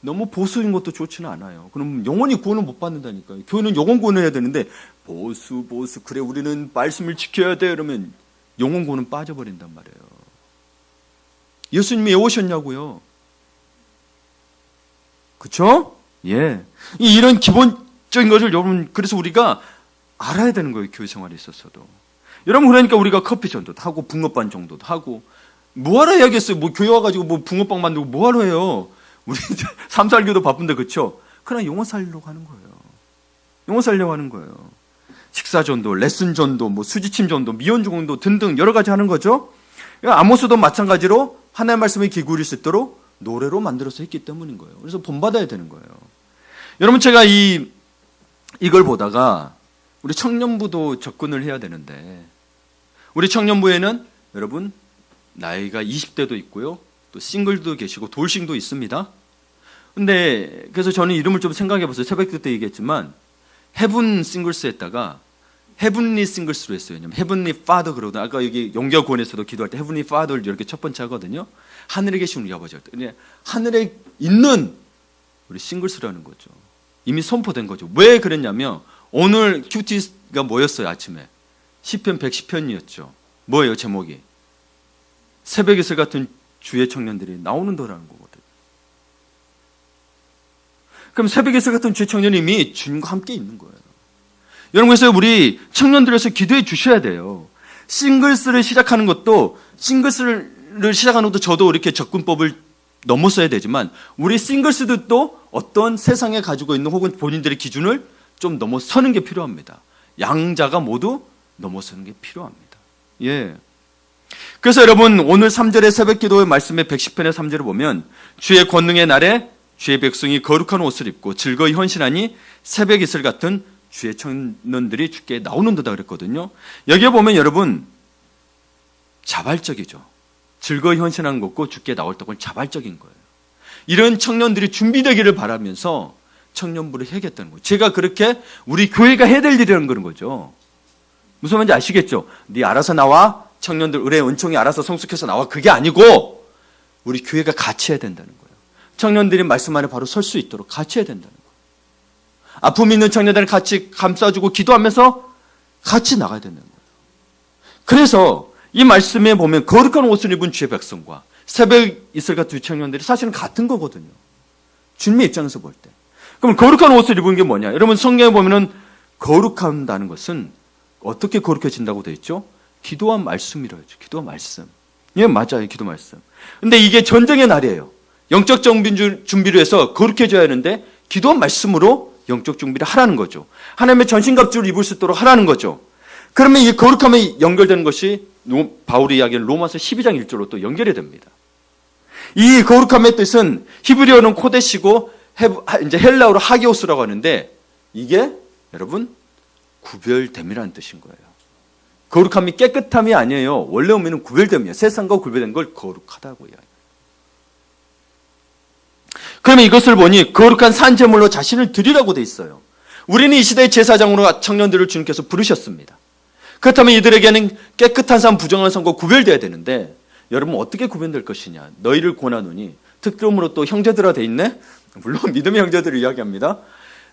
너무 보수인 것도 좋지는 않아요. 그럼 영혼이 구원을 못 받는다니까요. 교회는 영혼 구원을 해야 되는데 보수 그래 우리는 말씀을 지켜야 돼 이러면 영혼 구원은 빠져버린단 말이에요. 예수님이 왜 오셨냐고요. 그렇죠? 예. 이런 기본적인 것을 여러분, 그래서 우리가 알아야 되는 거예요. 교회 생활에 있어서도. 여러분, 그러니까 우리가 커피 전도도 하고 붕어빵 정도도 하고 뭐하러 해야겠어요. 교회 와가지고 붕어빵 만들고 뭐하러 해요. 우리 삶 살기도 바쁜데, 그렇죠? 그러나 영혼 살리려고 하는 거예요. 영혼 살려고 하는 거예요. 식사 전도, 레슨 전도, 수지침 전도, 미연 중공도 등등 여러 가지 하는 거죠. 아모스도 마찬가지로 하나님의 말씀에 귀 기울일 수 있도록 노래로 만들어서 했기 때문인 거예요. 그래서 본받아야 되는 거예요. 여러분, 제가 이걸 보다가 우리 청년부도 접근을 해야 되는데, 우리 청년부에는 여러분 나이가 20대도 있고요, 또 싱글도 계시고 돌싱도 있습니다. 근데 그래서 저는 이름을 좀 생각해 봤어요. 새벽 때 얘기했지만 헤븐 싱글스 했다가 헤븐리 싱글스로 했어요. 왜냐면 헤븐리 파더 그러거든요. 아까 여기 용기와 구원에서도 기도할 때 헤븐리 파더를 이렇게 첫 번째 하거든요. 하늘에 계신 우리 아버지. 하늘에 있는 우리 싱글스라는 거죠. 이미 선포된 거죠. 왜 그랬냐면 오늘 큐티가 뭐였어요? 아침에 시편 110편이었죠. 뭐예요 제목이? 새벽 이슬 같은 주의 청년들이 나오는 도라는 거거든요. 그럼 새벽 이슬 같은 주의 청년이 이미 주님과 함께 있는 거예요. 여러분, 그래서 우리 청년들에서 기도해 주셔야 돼요. 싱글스를 시작하는 것도 저도 이렇게 접근법을 넘었어야 되지만 우리 싱글스들도 어떤 세상에 가지고 있는 혹은 본인들의 기준을 좀 넘어서는 게 필요합니다. 양자가 모두 넘어서는 게 필요합니다. 예. 그래서 여러분, 오늘 3절의 새벽 기도의 말씀의 110편의 3절을 보면 주의 권능의 날에 주의 백성이 거룩한 옷을 입고 즐거이 헌신하니 새벽 이슬 같은 주의 청년들이 주께 나오는 듯다 그랬거든요. 여기에 보면 여러분 자발적이죠. 즐거이 헌신하는 것고 주께 나올 때는 자발적인 거예요. 이런 청년들이 준비되기를 바라면서 청년부를 해야겠다는 거예요. 제가 그렇게 우리 교회가 해야 될 일이라는 그런 거죠. 무슨 말인지 아시겠죠? 네 알아서 나와. 청년들 의뢰 은총이 알아서 성숙해서 나와. 그게 아니고 우리 교회가 같이 해야 된다는 거예요. 청년들이 말씀 안에 바로 설 수 있도록 같이 해야 된다는 거예요. 아픔 있는 청년들을 같이 감싸주고 기도하면서 같이 나가야 된다는 거예요. 그래서 이 말씀에 보면 거룩한 옷을 입은 주의 백성과 새벽 이슬과 두 청년들이 사실은 같은 거거든요. 주님의 입장에서 볼 때. 그럼 거룩한 옷을 입은 게 뭐냐? 여러분 성경에 보면은 거룩한다는 것은 어떻게 거룩해진다고 되어 있죠? 기도와 말씀이라 하죠. 기도와 말씀. 예, 맞아요. 기도 말씀. 근데 이게 전쟁의 날이에요. 영적 준비를 해서 거룩해져야 하는데 기도와 말씀으로 영적 준비를 하라는 거죠. 하나님의 전신갑주를 입을 수 있도록 하라는 거죠. 그러면 이 거룩함에 연결되는 것이 바울이 이야기하는 로마서 12장 1절로 또 연결이 됩니다. 이 거룩함의 뜻은 히브리어는 코데시고 이제 헬라어로 하기오스라고 하는데 이게 여러분 구별됨이라는 뜻인 거예요. 거룩함이 깨끗함이 아니에요. 원래 의미는 구별됨이에요. 세상과 구별된 걸 거룩하다고 이야기해요. 그러면 이것을 보니 거룩한 산제물로 자신을 드리라고 돼 있어요. 우리는 이 시대의 제사장으로 청년들을 주님께서 부르셨습니다. 그렇다면 이들에게는 깨끗한 삶, 부정한 삶과 구별돼야 되는데 여러분 어떻게 구별될 것이냐? 너희를 권하노니 특검으로 또 형제들아 돼 있네? 물론 믿음의 형제들을 이야기합니다.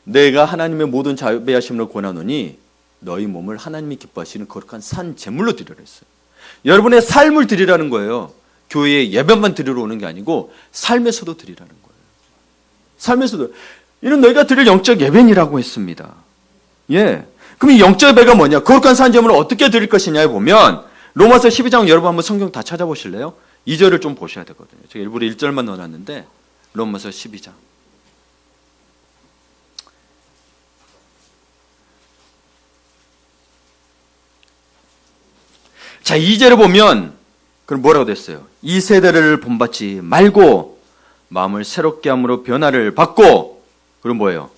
내가 하나님의 모든 자비하심을 권하노니 너희 몸을 하나님이 기뻐하시는 거룩한 산 제물로 드리라 했어요. 여러분의 삶을 드리라는 거예요. 교회에 예배만 드리러 오는 게 아니고 삶에서도 드리라는 거예요. 삶에서도. 이는 너희가 드릴 영적 예배니라고 했습니다. 예. 그럼 이 영적 예배가 뭐냐? 거룩한 산 제물을 어떻게 드릴 것이냐에 보면 로마서 12장 여러분 한번 성경 다 찾아보실래요? 2절을 좀 보셔야 되거든요. 제가 일부러 1절만 넣어놨는데 로마서 12장. 자, 2절을 보면 그럼 뭐라고 됐어요? 이 세대를 본받지 말고 마음을 새롭게 함으로 변화를 받고 그럼 뭐예요?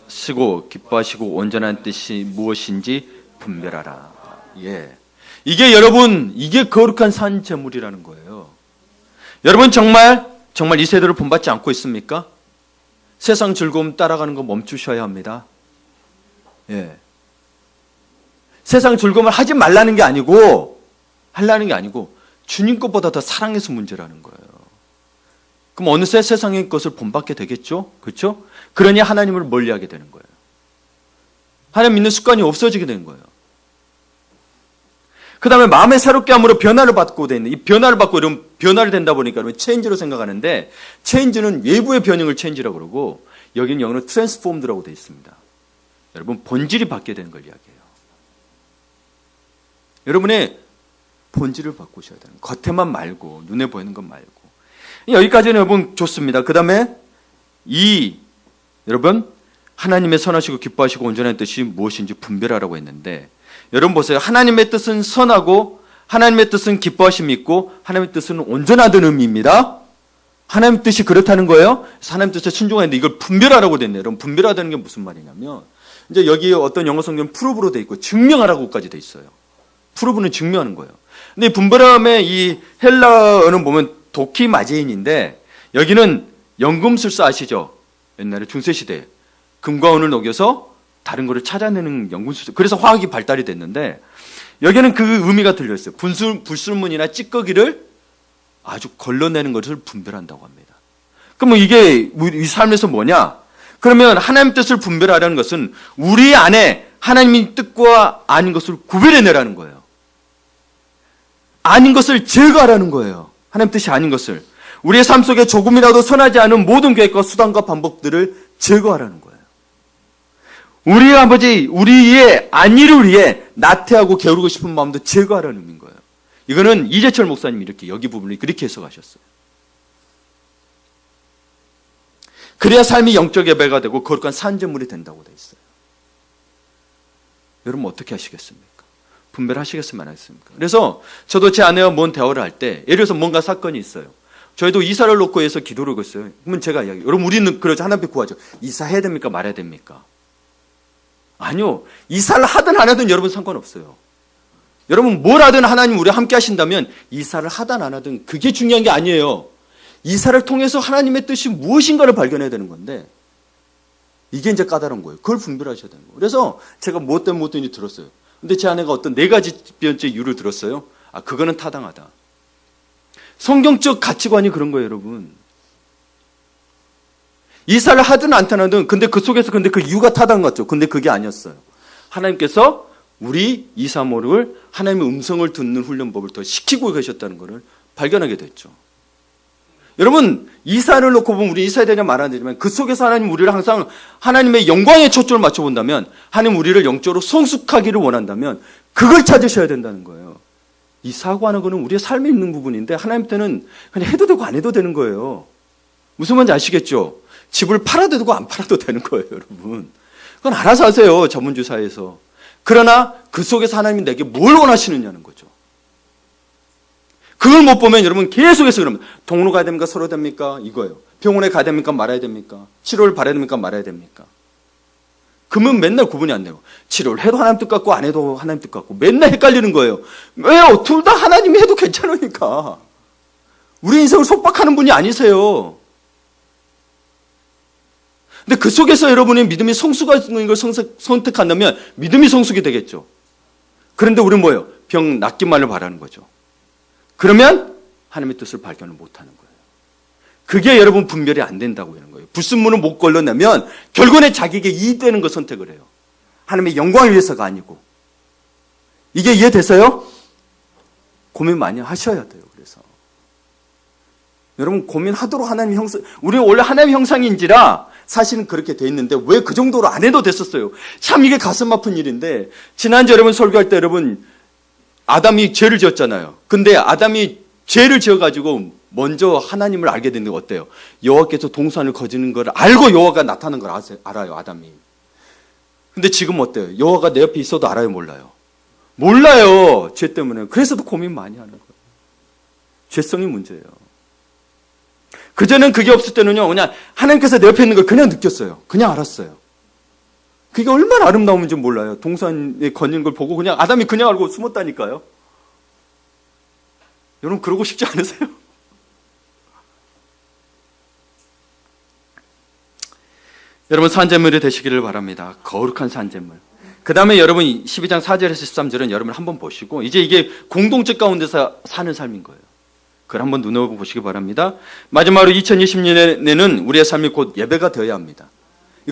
쓰고 기뻐하시고 온전한 뜻이 무엇인지 분별하라. 예. 이게 여러분 이게 거룩한 산 제물이라는 거예요. 여러분 정말 이 세대를 본받지 않고 있습니까? 세상 즐거움 따라가는 거 멈추셔야 합니다. 예. 세상 즐거움을 하지 말라는 게 아니고 하려는 게 아니고 주님 것보다 더 사랑해서 문제라는 거예요. 그럼 어느새 세상의 것을 본받게 되겠죠? 그렇죠? 그러니 하나님을 멀리하게 되는 거예요. 하나님 믿는 습관이 없어지게 되는 거예요. 그 다음에 마음의 새롭게 함으로 변화를 받고 되는 이 변화를 받고 이런 변화를 된다 보니까 여러분 체인지로 생각하는데 체인지는 외부의 변형을 체인지라고 그러고 여기는 영어로 트랜스폼드라고 되어 있습니다. 여러분 본질이 바뀌게 되는 걸 이야기해요. 여러분의 본질을 바꾸셔야 되는 거예요. 겉에만 말고 눈에 보이는 것 말고 여기까지는 여러분 좋습니다. 그 다음에 여러분 하나님의 선하시고 기뻐하시고 온전한 뜻이 무엇인지 분별하라고 했는데 여러분 보세요. 하나님의 뜻은 선하고 하나님의 뜻은 기뻐하심이 있고 하나님의 뜻은 온전하다는 의미입니다. 하나님의 뜻이 그렇다는 거예요. 하나님의 뜻에 순종하는데 이걸 분별하라고 됐네요. 여러분 분별하다는 게 무슨 말이냐면 이제 여기 어떤 영어 성경은 프루브로 돼 있고 증명하라고까지 돼 있어요. 프루브는 증명하는 거예요. 근데 분별함의 이 헬라어는 보면 도키마제인인데 여기는 연금술사 아시죠? 옛날에 중세시대 금과 은을 녹여서 다른 거를 찾아내는 연금술사. 그래서 화학이 발달이 됐는데 여기는 그 의미가 들려있어요. 불순물이나 찌꺼기를 아주 걸러내는 것을 분별한다고 합니다. 그러면 이게 우리 삶에서 뭐냐? 그러면 하나님 뜻을 분별하라는 것은 우리 안에 하나님의 뜻과 아닌 것을 구별해내라는 거예요. 아닌 것을 제거하라는 거예요. 하나님 뜻이 아닌 것을. 우리의 삶 속에 조금이라도 선하지 않은 모든 계획과 수단과 방법들을 제거하라는 거예요. 우리 아버지, 우리의 안위를 위해 나태하고 게으르고 싶은 마음도 제거하라는 의미인 거예요. 이거는 이재철 목사님이 이렇게 여기 부분을 그렇게 해석하셨어요. 그래야 삶이 영적 예배가 되고 거룩한 산제물이 된다고 돼 있어요. 여러분 어떻게 하시겠습니까? 분별하시겠으면 안 하겠습니까? 그래서 저도 제 아내와 뭔 대화를 할 때 예를 들어서 뭔가 사건이 있어요. 저희도 이사를 놓고 해서 기도를 하고 있어요. 그러면 제가 이야기, 여러분 우리는 그러죠. 하나님 앞에 구하죠. 이사해야 됩니까? 말아야 됩니까? 아니요. 이사를 하든 안 하든 여러분 상관없어요. 여러분 뭘 하든 하나님 우리와 함께 하신다면 이사를 하든 안 하든 그게 중요한 게 아니에요. 이사를 통해서 하나님의 뜻이 무엇인가를 발견해야 되는 건데 이게 이제 까다로운 거예요. 그걸 분별하셔야 되는 거예요. 그래서 제가 뭐 때문에 들었어요. 근데 제 아내가 어떤 4가지 이유를 들었어요. 아, 그거는 타당하다. 성경적 가치관이 그런 거예요, 여러분. 이사를 하든 안 하든 근데 그 속에서 그 이유가 타당한 것 같죠. 근데 그게 아니었어요. 하나님께서 우리 이사모를 하나님의 음성을 듣는 훈련법을 더 시키고 계셨다는 것을 발견하게 됐죠. 여러분, 이사를 놓고 보면 우리 이사에 대한 말 안 되지만 그 속에서 하나님 우리를 항상 하나님의 영광에 초점을 맞춰본다면, 하나님 우리를 영적으로 성숙하기를 원한다면 그걸 찾으셔야 된다는 거예요. 이 사고하는 거는 우리의 삶에 있는 부분인데 하나님한테는 그냥 해도 되고 안 해도 되는 거예요. 무슨 말인지 아시겠죠? 집을 팔아도 되고 안 팔아도 되는 거예요, 여러분. 그건 알아서 하세요, 자문주사에서. 그러나 그 속에서 하나님이 내게 뭘 원하시느냐는 거죠. 그걸 못 보면 여러분 계속해서 그러면 동로 가야 됩니까? 서로 됩니까? 이거예요. 병원에 가야 됩니까? 말아야 됩니까? 치료를 받아야 됩니까? 말아야 됩니까? 그러면 맨날 구분이 안 돼요. 치료를 해도 하나님 뜻 같고 안 해도 하나님 뜻 같고 맨날 헷갈리는 거예요. 왜요? 둘 다 하나님이 해도 괜찮으니까. 우리 인생을 속박하는 분이 아니세요. 근데 그 속에서 여러분이 믿음이 성숙할 수 있는 걸 선택한다면 믿음이 성숙이 되겠죠. 그런데 우리는 뭐예요? 병 낫기만을 바라는 거죠. 그러면 하나님의 뜻을 발견을 못하는 거예요. 그게 여러분 분별이 안 된다고 하는 거예요. 불순물을 못 걸러내면 결국에 자기에게 이익되는 걸 선택을 해요. 하나님의 영광을 위해서가 아니고. 이게 이해되세요? 고민 많이 하셔야 돼요. 그래서 여러분 고민하도록 하나님 형상, 우리는 원래 하나님 형상인지라 사실은 그렇게 돼 있는데 왜 그 정도로 안 해도 됐었어요. 참 이게 가슴 아픈 일인데, 지난주 여러분 설교할 때 여러분 아담이 죄를 지었잖아요. 근데 아담이 죄를 지어가지고 먼저 하나님을 알게 됐는데 어때요? 여호와께서 동산을 거지는 걸 알고 여호와가 나타나는 걸 알아요, 아담이. 근데 지금 어때요? 여호와가 내 옆에 있어도 알아요, 몰라요? 몰라요, 죄 때문에. 그래서도 고민 많이 하는 거예요. 죄성이 문제예요. 그전엔 그게 없을 때는요, 그냥 하나님께서 내 옆에 있는 걸 그냥 느꼈어요. 그냥 알았어요. 그게 얼마나 아름다운지 몰라요. 동산에 거는 걸 보고 그냥 아담이 그냥 알고 숨었다니까요. 여러분 그러고 싶지 않으세요? 여러분 산재물이 되시기를 바랍니다. 거룩한 산재물. 그 다음에 여러분 12장 4절에서 13절은 여러분 한번 보시고, 이제 이게 공동체 가운데서 사는 삶인 거예요. 그걸 한번 눈으로 보시기 바랍니다. 마지막으로 2020년에는 우리의 삶이 곧 예배가 되어야 합니다.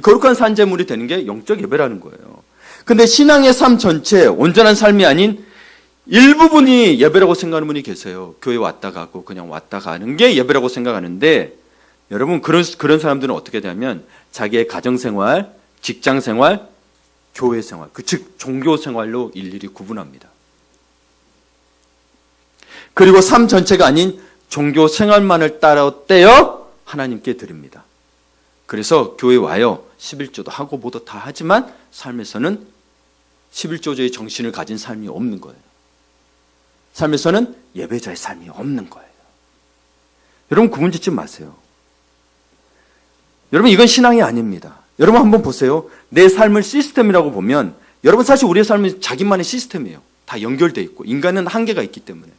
거룩한 산재물이 되는 게 영적 예배라는 거예요. 근데 신앙의 삶 전체, 온전한 삶이 아닌 일부분이 예배라고 생각하는 분이 계세요. 교회 왔다 가고 그냥 왔다 가는 게 예배라고 생각하는데, 여러분 그런 사람들은 어떻게 되냐면 자기의 가정생활, 직장생활, 교회생활, 즉 종교생활로 일일이 구분합니다. 그리고 삶 전체가 아닌 종교생활만을 따라 떼어 하나님께 드립니다. 그래서 교회 와요. 11조도 하고 뭐도 다 하지만 삶에서는 11조의 정신을 가진 삶이 없는 거예요. 삶에서는 예배자의 삶이 없는 거예요. 여러분 구분 짓지 마세요. 여러분 이건 신앙이 아닙니다. 여러분 한번 보세요. 내 삶을 시스템이라고 보면, 여러분 사실 우리의 삶은 자기만의 시스템이에요. 다 연결되어 있고 인간은 한계가 있기 때문에.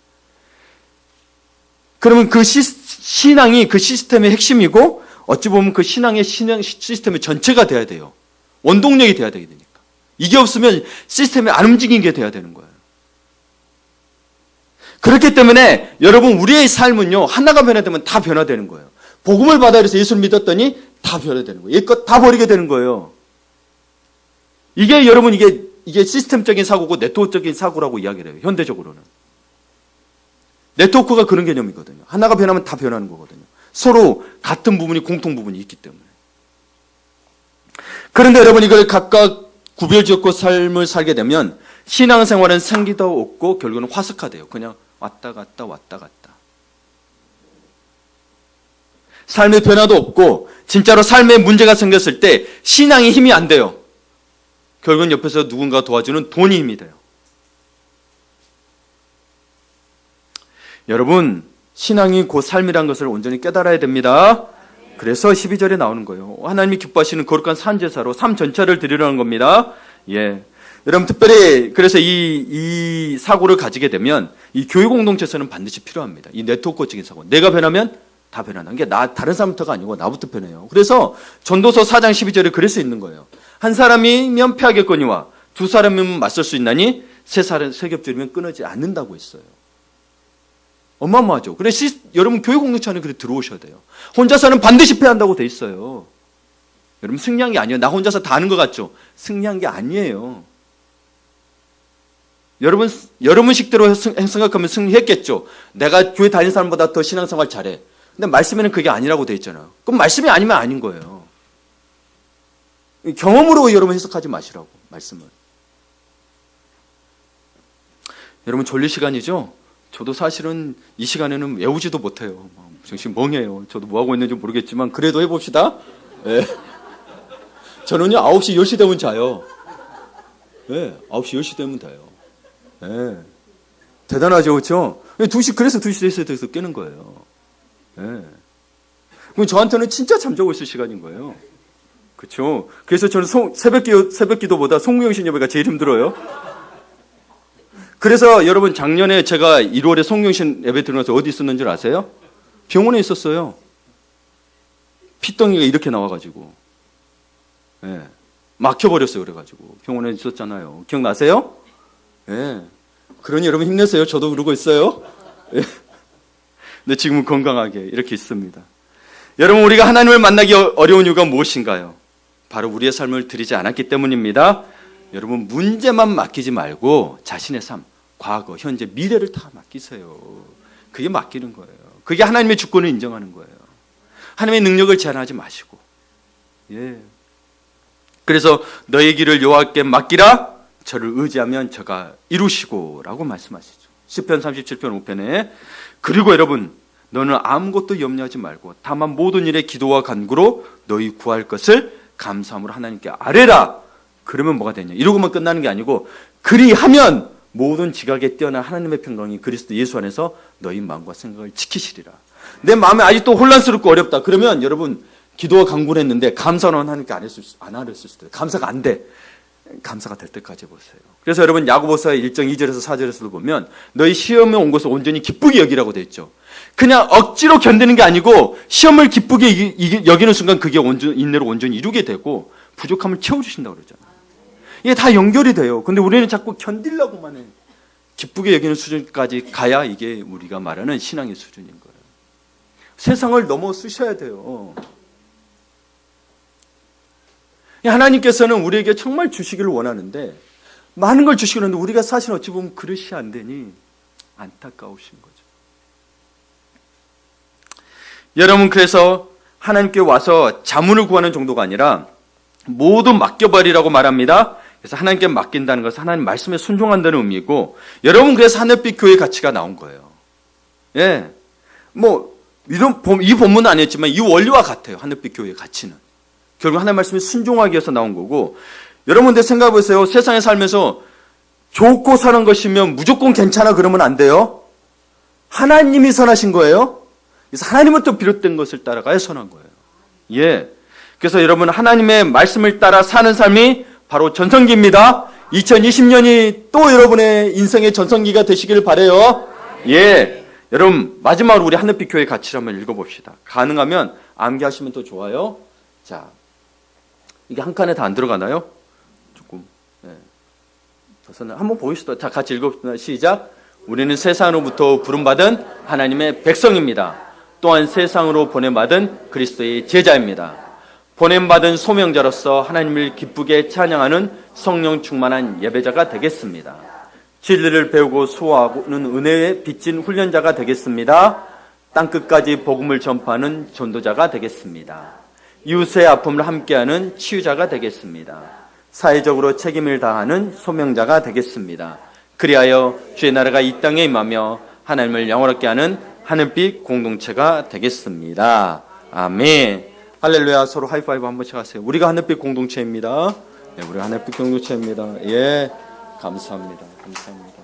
그러면 그 신앙이 그 시스템의 핵심이고, 어찌 보면 그 신앙의 시스템의 전체가 돼야 돼요. 원동력이 돼야 되니까. 이게 없으면 시스템이 안 움직이게 돼야 되는 거예요. 그렇기 때문에 여러분 우리의 삶은요, 하나가 변화되면 다 변화되는 거예요. 복음을 받아 그래서 예수를 믿었더니 다 변화되는 거예요. 옛것 다 버리게 되는 거예요. 이게 여러분 이게 시스템적인 사고고 네트워크적인 사고라고 이야기를 해요. 현대적으로는. 네트워크가 그런 개념이거든요. 하나가 변하면 다 변하는 거거든요. 서로 같은 부분이 공통 부분이 있기 때문에. 그런데 여러분 이걸 각각 구별지었고 삶을 살게 되면 신앙생활은 생기도 없고 결국은 화석화돼요. 그냥 왔다 갔다 왔다 갔다. 삶의 변화도 없고 진짜로 삶에 문제가 생겼을 때 신앙이 힘이 안 돼요. 결국은 옆에서 누군가 도와주는 돈이 힘이 돼요. 여러분 신앙이 곧 삶이란 것을 온전히 깨달아야 됩니다. 그래서 12절에 나오는 거예요. 하나님이 기뻐하시는 거룩한 산제사로 삶 전체를 드리려는 겁니다. 예. 여러분 특별히 그래서 이 사고를 가지게 되면 이 교회 공동체에서는 반드시 필요합니다. 이 네트워크적인 사고. 내가 변하면 다 변하는 게 다른 사람부터가 아니고 나부터 변해요. 그래서 전도서 4장 12절에 그럴 수 있는 거예요. 한 사람이면 패하겠거니와 두 사람이면 맞설 수 있나니 세 겹줄이면 끊어지지 않는다고 했어요. 어마어마하죠. 그래서 여러분 교회 공동체 안에 그래 들어오셔야 돼요. 혼자서는 반드시 패한다고 돼 있어요. 여러분 승리한 게 아니에요. 나 혼자서 다 아는 것 같죠? 승리한 게 아니에요. 여러분 식대로 생각하면 승리했겠죠. 내가 교회 다니는 사람보다 더 신앙생활 잘해. 근데 말씀에는 그게 아니라고 돼 있잖아요. 그럼 말씀이 아니면 아닌 거예요. 경험으로 여러분 해석하지 마시라고, 말씀을. 여러분 졸릴 시간이죠? 저도 사실은 이 시간에는 외우지도 못해요. 정신 멍해요. 저도 뭐하고 있는지 모르겠지만 그래도 해봅시다. 네. 저는요 9시 10시 되면 자요. 네, 9시 10시 되면 자요. 네. 대단하죠, 그렇죠? 2시, 그래서 2시, 3시에 돼서 깨는 거예요. 네. 그럼 저한테는 진짜 잠자고 있을 시간인 거예요. 그렇죠? 그래서 저는 새벽 기도보다 송구영신 예배가 제일 힘들어요. 그래서 여러분 작년에 제가 1월에 송구영신 예배 들어가서 어디 있었는 줄 아세요? 병원에 있었어요. 피덩이가 이렇게 나와가지고. 네. 막혀버렸어요. 그래가지고 병원에 있었잖아요. 기억나세요? 네. 그러니 여러분 힘내세요. 저도 그러고 있어요. 네. 근데 지금은 건강하게 이렇게 있습니다. 여러분 우리가 하나님을 만나기 어려운 이유가 무엇인가요? 바로 우리의 삶을 드리지 않았기 때문입니다. 여러분 문제만 맡기지 말고 자신의 삶, 과거, 현재, 미래를 다 맡기세요. 그게 맡기는 거예요. 그게 하나님의 주권을 인정하는 거예요. 하나님의 능력을 제한하지 마시고. 예. 그래서 너의 길을 여호와께 맡기라. 저를 의지하면 저가 이루시고 라고 말씀하시죠. 시편 37편 5편에 그리고 여러분 너는 아무것도 염려하지 말고 다만 모든 일에 기도와 간구로 너희 구할 것을 감사함으로 하나님께 아뢰라. 그러면 뭐가 되냐? 이러고만 끝나는 게 아니고 그리하면 모든 지각에 뛰어난 하나님의 평강이 그리스도 예수 안에서 너희 마음과 생각을 지키시리라. 내 마음에 아직도 혼란스럽고 어렵다. 그러면 여러분 기도와 간구를 했는데 감사는 하나님께 안 하랬을 수도 있어요. 감사가 안 돼. 감사가 될 때까지 보세요. 그래서 여러분 야고보서 1장 2절에서 4절에서도 보면 너희 시험에 온 것을 온전히 기쁘게 여기라고 되어 있죠. 그냥 억지로 견디는 게 아니고 시험을 기쁘게 여기는 순간 그게 인내로 온전히 이루게 되고 부족함을 채워주신다고 그러잖아요. 이게 다 연결이 돼요. 근데 우리는 자꾸 견디려고만 해. 기쁘게 여기는 수준까지 가야 이게 우리가 말하는 신앙의 수준인 거예요. 세상을 넘어 쓰셔야 돼요. 하나님께서는 우리에게 정말 주시기를 원하는데 많은 걸 주시기를 하는데 우리가 사실 어찌 보면 그릇이 안 되니 안타까우신 거죠. 여러분 그래서 하나님께 와서 자문을 구하는 정도가 아니라 모두 맡겨버리라고 말합니다. 그래서 하나님께 맡긴다는 것은 하나님 말씀에 순종한다는 의미고 여러분 그래서 하늘빛 교회의 가치가 나온 거예요. 예, 이 본문은 아니었지만 이 원리와 같아요. 하늘빛 교회의 가치는. 결국 하나님 말씀에 순종하기 위해서 나온 거고 여러분들 생각해 보세요. 세상에 살면서 좋고 사는 것이면 무조건 괜찮아 그러면 안 돼요. 하나님이 선하신 거예요. 그래서 하나님부터 비롯된 것을 따라가야 선한 거예요. 예. 그래서 여러분 하나님의 말씀을 따라 사는 삶이 바로 전성기입니다. 2020년이 또 여러분의 인생의 전성기가 되시길 바라요. 예. 여러분 마지막으로 우리 하늘빛 교회 가치를 한번 읽어봅시다. 가능하면 암기하시면 더 좋아요. 자, 이게 한 칸에 다 안 들어가나요? 조금. 네. 한번 보이시죠? 자, 같이 읽어봅시다. 시작. 우리는 세상으로부터 부름받은 하나님의 백성입니다. 또한 세상으로 보냄받은 그리스도의 제자입니다. 보냄받은 소명자로서 하나님을 기쁘게 찬양하는 성령 충만한 예배자가 되겠습니다. 진리를 배우고 수호하고는 은혜에 빚진 훈련자가 되겠습니다. 땅끝까지 복음을 전파하는 전도자가 되겠습니다. 이웃의 아픔을 함께하는 치유자가 되겠습니다. 사회적으로 책임을 다하는 소명자가 되겠습니다. 그리하여 주의 나라가 이 땅에 임하며 하나님을 영원롭게 하는 하늘빛 공동체가 되겠습니다. 아멘. 할렐루야. 서로 하이파이브 한 번씩 하세요. 우리가 하늘빛 공동체입니다. 네, 우리가 하늘빛 공동체입니다. 예, 감사합니다. 감사합니다.